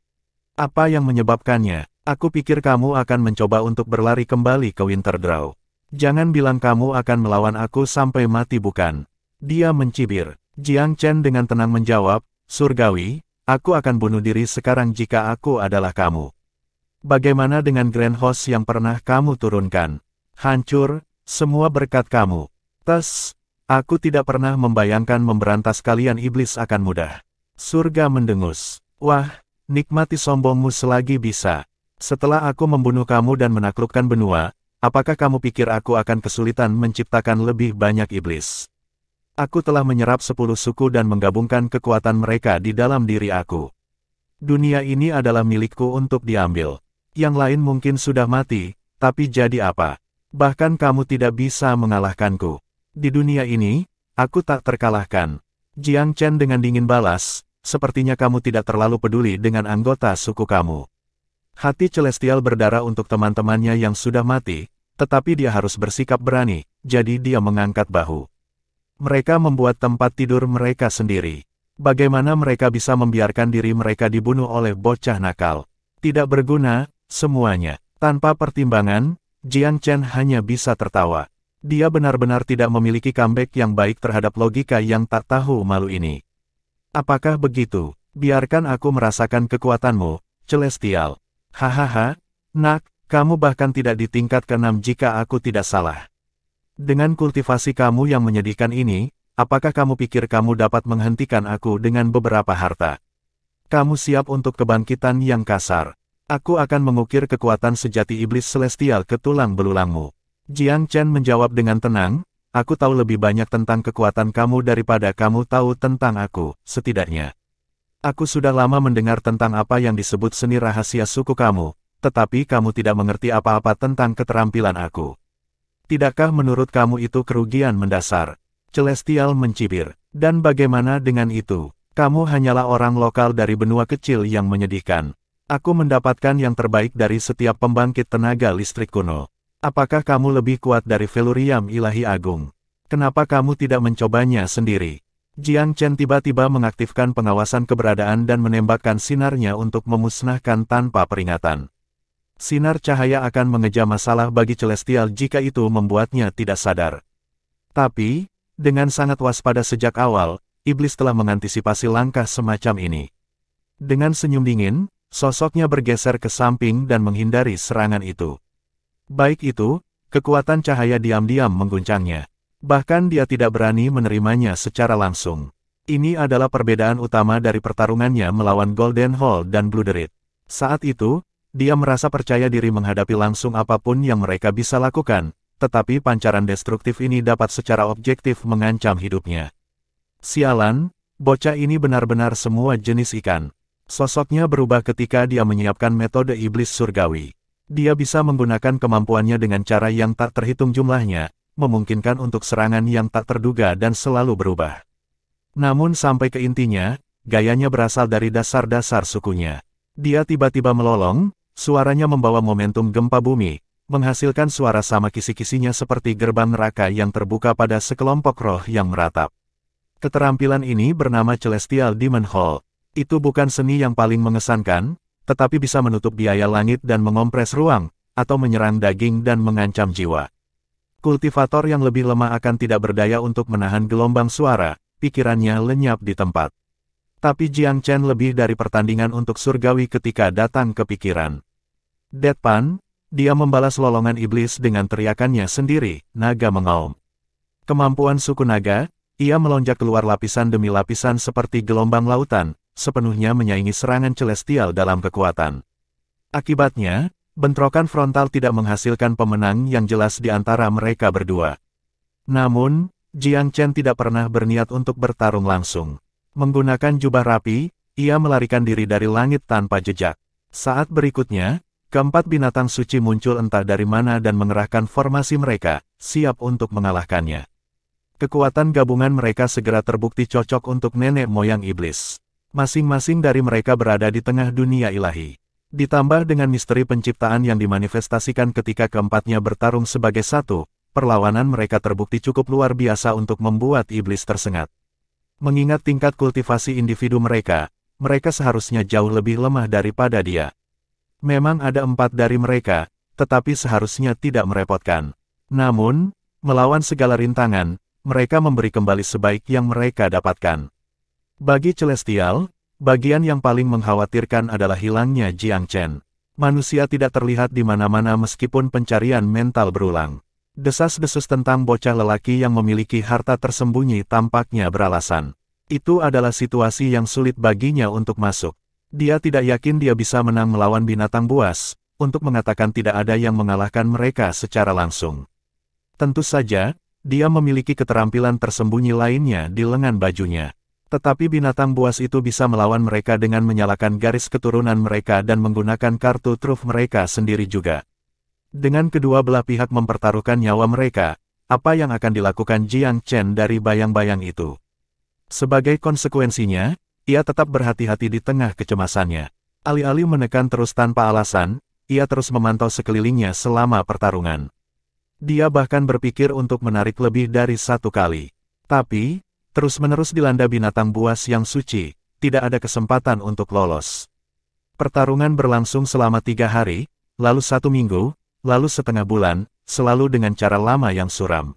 Apa yang menyebabkannya? Aku pikir kamu akan mencoba untuk berlari kembali ke Winterdraw. Jangan bilang kamu akan melawan aku sampai mati bukan? Dia mencibir. Jiang Chen dengan tenang menjawab, surgawi, aku akan bunuh diri sekarang jika aku adalah kamu. Bagaimana dengan Grand Host yang pernah kamu turunkan? Hancur, semua berkat kamu. Tes, aku tidak pernah membayangkan memberantas kalian iblis akan mudah. Surga mendengus. Wah, nikmati sombongmu selagi bisa. Setelah aku membunuh kamu dan menaklukkan benua, apakah kamu pikir aku akan kesulitan menciptakan lebih banyak iblis? Aku telah menyerap 10 suku dan menggabungkan kekuatan mereka di dalam diri aku. Dunia ini adalah milikku untuk diambil. Yang lain mungkin sudah mati, tapi jadi apa? Bahkan kamu tidak bisa mengalahkanku. Di dunia ini, aku tak terkalahkan. Jiang Chen dengan dingin balas, sepertinya kamu tidak terlalu peduli dengan anggota suku kamu. Hati Celestial berdarah untuk teman-temannya yang sudah mati, tetapi dia harus bersikap berani, jadi dia mengangkat bahu. Mereka membuat tempat tidur mereka sendiri. Bagaimana mereka bisa membiarkan diri mereka dibunuh oleh bocah nakal? Tidak berguna, semuanya. Tanpa pertimbangan, Jiang Chen hanya bisa tertawa. Dia benar-benar tidak memiliki comeback yang baik terhadap logika yang tak tahu malu ini. Apakah begitu? Biarkan aku merasakan kekuatanmu, Celestial. Hahaha, nak, kamu bahkan tidak di tingkat ke-6 jika aku tidak salah. Dengan kultivasi kamu yang menyedihkan ini, apakah kamu pikir kamu dapat menghentikan aku dengan beberapa harta? Kamu siap untuk kebangkitan yang kasar. Aku akan mengukir kekuatan sejati iblis celestial ke tulang belulangmu. Jiang Chen menjawab dengan tenang, aku tahu lebih banyak tentang kekuatan kamu daripada kamu tahu tentang aku, setidaknya. Aku sudah lama mendengar tentang apa yang disebut seni rahasia suku kamu, tetapi kamu tidak mengerti apa-apa tentang keterampilan aku. Tidakkah menurut kamu itu kerugian mendasar? Celestial mencibir. Dan bagaimana dengan itu? Kamu hanyalah orang lokal dari benua kecil yang menyedihkan. Aku mendapatkan yang terbaik dari setiap pembangkit tenaga listrik kuno. Apakah kamu lebih kuat dari Velurium Ilahi Agung? Kenapa kamu tidak mencobanya sendiri? Jiang Chen tiba-tiba mengaktifkan pengawasan keberadaan dan menembakkan sinarnya untuk memusnahkan tanpa peringatan. Sinar cahaya akan mengejam masalah bagi Celestial jika itu membuatnya tidak sadar. Tapi, dengan sangat waspada sejak awal, iblis telah mengantisipasi langkah semacam ini. Dengan senyum dingin, sosoknya bergeser ke samping dan menghindari serangan itu. Baik itu, kekuatan cahaya diam-diam mengguncangnya. Bahkan dia tidak berani menerimanya secara langsung. Ini adalah perbedaan utama dari pertarungannya melawan Golden Hall dan Bloodred. Saat itu, dia merasa percaya diri menghadapi langsung apapun yang mereka bisa lakukan, tetapi pancaran destruktif ini dapat secara objektif mengancam hidupnya. Sialan, bocah ini benar-benar semua jenis ikan. Sosoknya berubah ketika dia menyiapkan metode iblis surgawi. Dia bisa menggunakan kemampuannya dengan cara yang tak terhitung jumlahnya, memungkinkan untuk serangan yang tak terduga dan selalu berubah. Namun sampai ke intinya, gayanya berasal dari dasar-dasar sukunya. Dia tiba-tiba melolong, suaranya membawa momentum gempa bumi, menghasilkan suara sama kisi-kisinya seperti gerbang neraka yang terbuka pada sekelompok roh yang meratap. Keterampilan ini bernama Celestial Demon Hall. Itu bukan seni yang paling mengesankan, tetapi bisa menutup biaya langit dan mengompres ruang, atau menyerang daging dan mengancam jiwa. Kultivator yang lebih lemah akan tidak berdaya untuk menahan gelombang suara, pikirannya lenyap di tempat. Tapi Jiang Chen lebih dari pertandingan untuk surgawi ketika datang ke pikiran. Deadpan, dia membalas lolongan iblis dengan teriakannya sendiri, naga mengaum. Kemampuan suku naga, ia melonjak keluar lapisan demi lapisan seperti gelombang lautan, sepenuhnya menyaingi serangan celestial dalam kekuatan. Akibatnya, bentrokan frontal tidak menghasilkan pemenang yang jelas di antara mereka berdua. Namun, Jiang Chen tidak pernah berniat untuk bertarung langsung. Menggunakan jubah rapi, ia melarikan diri dari langit tanpa jejak. Saat berikutnya, keempat binatang suci muncul entah dari mana dan mengerahkan formasi mereka, siap untuk mengalahkannya. Kekuatan gabungan mereka segera terbukti cocok untuk nenek moyang iblis. Masing-masing dari mereka berada di tengah dunia ilahi. Ditambah dengan misteri penciptaan yang dimanifestasikan ketika keempatnya bertarung sebagai satu, perlawanan mereka terbukti cukup luar biasa untuk membuat iblis tersengat. Mengingat tingkat kultivasi individu mereka, mereka seharusnya jauh lebih lemah daripada dia. Memang ada 4 dari mereka, tetapi seharusnya tidak merepotkan. Namun, melawan segala rintangan, mereka memberi kembali sebaik yang mereka dapatkan. Bagi Celestial, bagian yang paling mengkhawatirkan adalah hilangnya Jiang Chen. Manusia tidak terlihat di mana-mana meskipun pencarian mental berulang. Desas-desus tentang bocah lelaki yang memiliki harta tersembunyi tampaknya beralasan. Itu adalah situasi yang sulit baginya untuk masuk. Dia tidak yakin dia bisa menang melawan binatang buas, untuk mengatakan tidak ada yang mengalahkan mereka secara langsung. Tentu saja, dia memiliki keterampilan tersembunyi lainnya di lengan bajunya. Tetapi binatang buas itu bisa melawan mereka dengan menyalakan garis keturunan mereka dan menggunakan kartu truf mereka sendiri juga. Dengan kedua belah pihak mempertaruhkan nyawa mereka, apa yang akan dilakukan Jiang Chen dari bayang-bayang itu? Sebagai konsekuensinya, ia tetap berhati-hati di tengah kecemasannya. Alih-alih menekan terus tanpa alasan, ia terus memantau sekelilingnya selama pertarungan. Dia bahkan berpikir untuk menarik lebih dari 1 kali. Tapi, terus-menerus dilanda binatang buas yang suci, tidak ada kesempatan untuk lolos. Pertarungan berlangsung selama 3 hari, lalu 1 minggu, lalu setengah bulan, selalu dengan cara lama yang suram.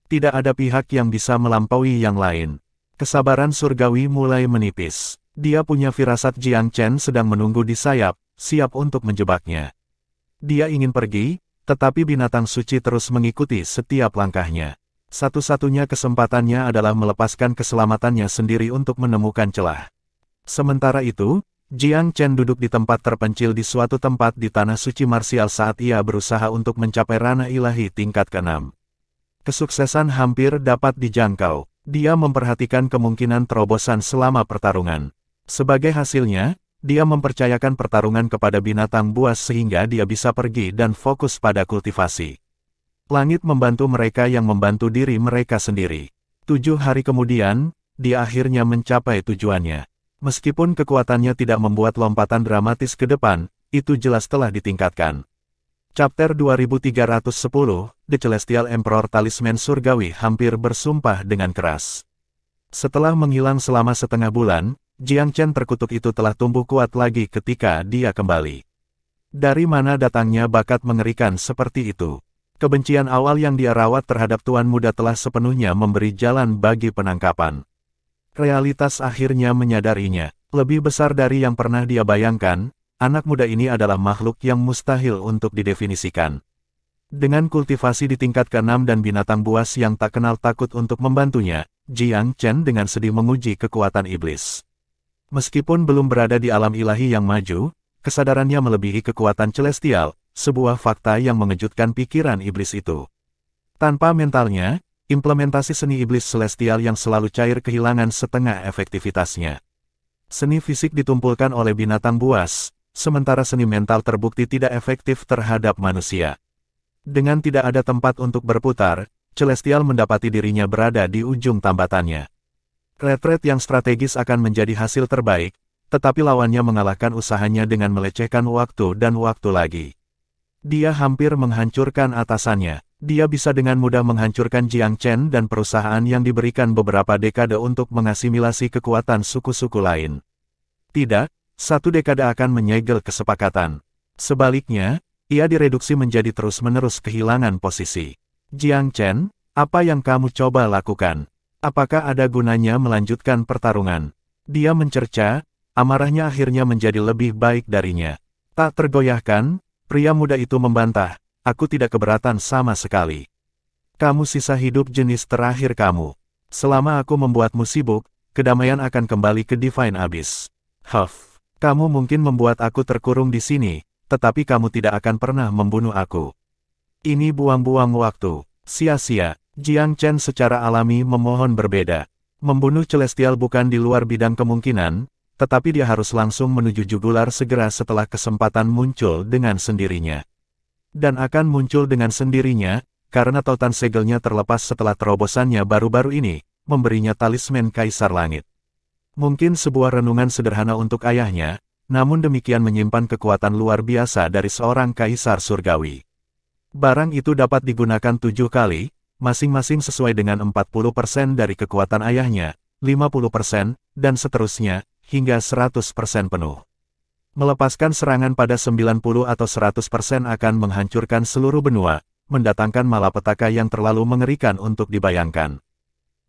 Tidak ada pihak yang bisa melampaui yang lain. Kesabaran surgawi mulai menipis. Dia punya firasat Jiang Chen sedang menunggu di sayap, siap untuk menjebaknya. Dia ingin pergi, tetapi binatang suci terus mengikuti setiap langkahnya. Satu-satunya kesempatannya adalah melepaskan keselamatannya sendiri untuk menemukan celah. Sementara itu, Jiang Chen duduk di tempat terpencil di suatu tempat di tanah suci marsial saat ia berusaha untuk mencapai ranah ilahi tingkat ke-6. Kesuksesan hampir dapat dijangkau. Dia memperhatikan kemungkinan terobosan selama pertarungan. Sebagai hasilnya, dia mempercayakan pertarungan kepada binatang buas sehingga dia bisa pergi dan fokus pada kultivasi. Langit membantu mereka yang membantu diri mereka sendiri. 7 hari kemudian, dia akhirnya mencapai tujuannya. Meskipun kekuatannya tidak membuat lompatan dramatis ke depan, itu jelas telah ditingkatkan. Chapter 2310, The Celestial Emperor Talisman Surgawi hampir bersumpah dengan keras. Setelah menghilang selama setengah bulan, Jiang Chen terkutuk itu telah tumbuh kuat lagi ketika dia kembali. Dari mana datangnya bakat mengerikan seperti itu? Kebencian awal yang dia rawat terhadap Tuan Muda telah sepenuhnya memberi jalan bagi penangkapan. Realitas akhirnya menyadarinya, lebih besar dari yang pernah dia bayangkan, anak muda ini adalah makhluk yang mustahil untuk didefinisikan. Dengan kultivasi di tingkat ke-6 dan binatang buas yang tak kenal takut untuk membantunya, Jiang Chen dengan sedih menguji kekuatan iblis. Meskipun belum berada di alam ilahi yang maju, kesadarannya melebihi kekuatan celestial, sebuah fakta yang mengejutkan pikiran iblis itu. Tanpa mentalnya, implementasi seni iblis celestial yang selalu cair kehilangan setengah efektivitasnya. Seni fisik ditumpulkan oleh binatang buas, sementara seni mental terbukti tidak efektif terhadap manusia. Dengan tidak ada tempat untuk berputar, celestial mendapati dirinya berada di ujung tambatannya. Retret yang strategis akan menjadi hasil terbaik, tetapi lawannya mengalahkan usahanya dengan melecehkan waktu dan waktu lagi. Dia hampir menghancurkan atasannya. Dia bisa dengan mudah menghancurkan Jiang Chen dan perusahaan yang diberikan beberapa dekade untuk mengasimilasi kekuatan suku-suku lain. Tidak, 1 dekade akan menyegel kesepakatan. Sebaliknya, ia direduksi menjadi terus-menerus kehilangan posisi. Jiang Chen, apa yang kamu coba lakukan? Apakah ada gunanya melanjutkan pertarungan? Dia mencerca, amarahnya akhirnya menjadi lebih baik darinya. Tak tergoyahkan, pria muda itu membantah, aku tidak keberatan sama sekali. Kamu sisa hidup jenis terakhir kamu. Selama aku membuatmu sibuk, kedamaian akan kembali ke Divine Abyss. Huff, kamu mungkin membuat aku terkurung di sini, tetapi kamu tidak akan pernah membunuh aku. Ini buang-buang waktu, sia-sia. Jiang Chen secara alami memohon berbeda. Membunuh celestial bukan di luar bidang kemungkinan, tetapi dia harus langsung menuju jugular segera setelah kesempatan muncul dengan sendirinya. Dan akan muncul dengan sendirinya, karena tautan segelnya terlepas setelah terobosannya baru-baru ini, memberinya talisman Kaisar Langit. Mungkin sebuah renungan sederhana untuk ayahnya, namun demikian menyimpan kekuatan luar biasa dari seorang kaisar surgawi. Barang itu dapat digunakan 7 kali, masing-masing sesuai dengan 40% dari kekuatan ayahnya, 50%, dan seterusnya, hingga 100% penuh. Melepaskan serangan pada 90 atau 100% akan menghancurkan seluruh benua, mendatangkan malapetaka yang terlalu mengerikan untuk dibayangkan.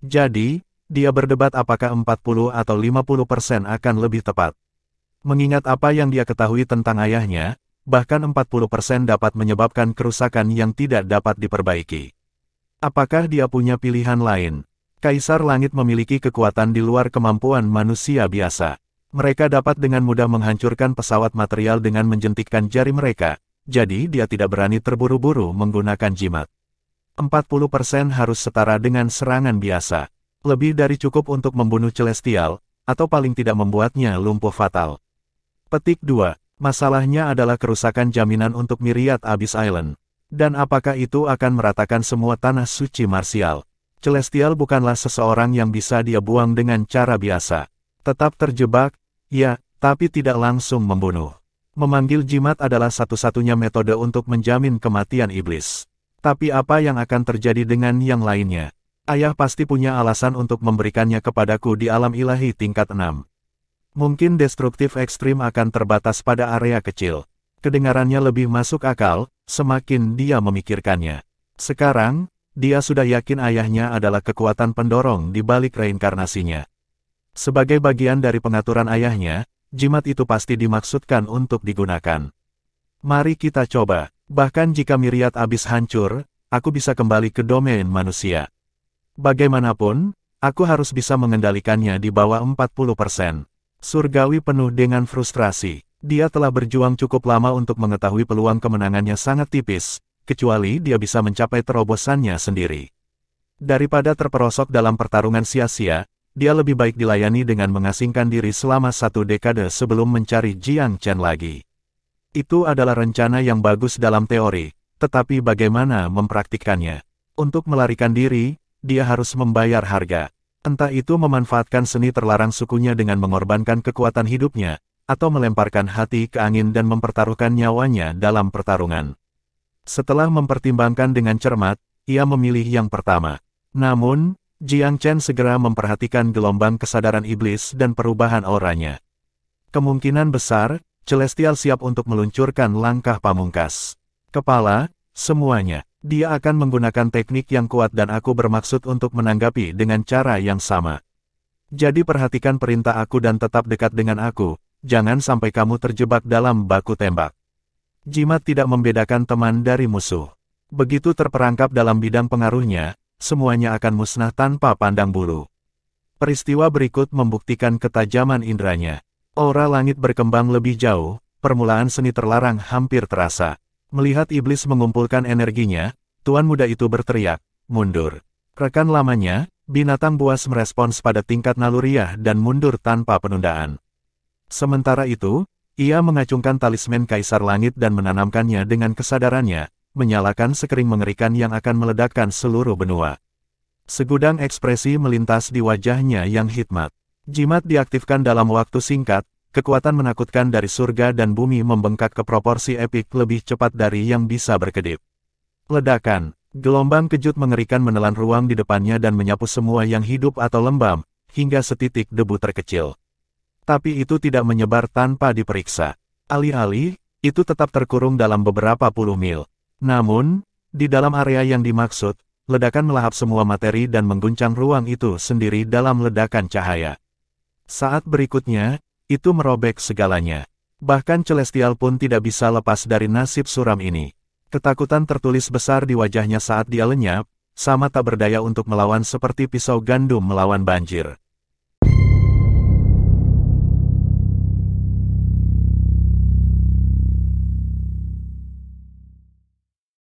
Jadi, dia berdebat apakah 40 atau 50% akan lebih tepat. Mengingat apa yang dia ketahui tentang ayahnya, bahkan 40% dapat menyebabkan kerusakan yang tidak dapat diperbaiki. Apakah dia punya pilihan lain? Kaisar Langit memiliki kekuatan di luar kemampuan manusia biasa. Mereka dapat dengan mudah menghancurkan pesawat material dengan menjentikkan jari mereka, jadi dia tidak berani terburu-buru menggunakan jimat. 40% harus setara dengan serangan biasa. Lebih dari cukup untuk membunuh Celestial, atau paling tidak membuatnya lumpuh fatal. Petik 2. Masalahnya adalah kerusakan jaminan untuk Myriad Abyss Island. Dan apakah itu akan meratakan semua tanah suci marsial? Celestial bukanlah seseorang yang bisa dia buang dengan cara biasa. Tetap terjebak, ya, tapi tidak langsung membunuh. Memanggil jimat adalah satu-satunya metode untuk menjamin kematian iblis. Tapi apa yang akan terjadi dengan yang lainnya? Ayah pasti punya alasan untuk memberikannya kepadaku di alam ilahi tingkat 6. Mungkin destruktif ekstrim akan terbatas pada area kecil. Kedengarannya lebih masuk akal, semakin dia memikirkannya. Sekarang, dia sudah yakin ayahnya adalah kekuatan pendorong di balik reinkarnasinya. Sebagai bagian dari pengaturan ayahnya, jimat itu pasti dimaksudkan untuk digunakan. Mari kita coba. Bahkan jika Myriad Abyss hancur, aku bisa kembali ke domain manusia. Bagaimanapun, aku harus bisa mengendalikannya di bawah 40%. Surgawi penuh dengan frustrasi. Dia telah berjuang cukup lama untuk mengetahui peluang kemenangannya sangat tipis, kecuali dia bisa mencapai terobosannya sendiri. Daripada terperosok dalam pertarungan sia-sia, dia lebih baik dilayani dengan mengasingkan diri selama 1 dekade sebelum mencari Jiang Chen lagi. Itu adalah rencana yang bagus dalam teori, tetapi bagaimana mempraktikkannya? Untuk melarikan diri, dia harus membayar harga. Entah itu memanfaatkan seni terlarang sukunya dengan mengorbankan kekuatan hidupnya, atau melemparkan hati ke angin dan mempertaruhkan nyawanya dalam pertarungan. Setelah mempertimbangkan dengan cermat, ia memilih yang pertama. Namun, Jiang Chen segera memperhatikan gelombang kesadaran iblis dan perubahan auranya. Kemungkinan besar, Celestial siap untuk meluncurkan langkah pamungkas. Kepala, semuanya. Dia akan menggunakan teknik yang kuat dan aku bermaksud untuk menanggapi dengan cara yang sama. Jadi perhatikan perintah aku dan tetap dekat dengan aku, jangan sampai kamu terjebak dalam baku tembak. Jimat tidak membedakan teman dari musuh. Begitu terperangkap dalam bidang pengaruhnya, semuanya akan musnah tanpa pandang bulu. Peristiwa berikut membuktikan ketajaman indranya. Aura langit berkembang lebih jauh, permulaan seni terlarang hampir terasa. Melihat iblis mengumpulkan energinya, tuan muda itu berteriak, mundur. Rekan lamanya, binatang buas merespons pada tingkat naluriah dan mundur tanpa penundaan. Sementara itu, ia mengacungkan talisman Kaisar Langit dan menanamkannya dengan kesadarannya, menyalakan sekering mengerikan yang akan meledakkan seluruh benua. Segudang ekspresi melintas di wajahnya yang hikmat. Jimat diaktifkan dalam waktu singkat, kekuatan menakutkan dari surga dan bumi membengkak ke proporsi epik lebih cepat dari yang bisa berkedip. Ledakan, gelombang kejut mengerikan menelan ruang di depannya dan menyapu semua yang hidup atau lembam, hingga setitik debu terkecil. Tapi itu tidak menyebar tanpa diperiksa. Alih-alih, itu tetap terkurung dalam beberapa puluh mil. Namun, di dalam area yang dimaksud, ledakan melahap semua materi dan mengguncang ruang itu sendiri dalam ledakan cahaya. Saat berikutnya, itu merobek segalanya. Bahkan Celestial pun tidak bisa lepas dari nasib suram ini. Ketakutan tertulis besar di wajahnya saat dia lenyap, sama tak berdaya untuk melawan seperti pisau gandum melawan banjir.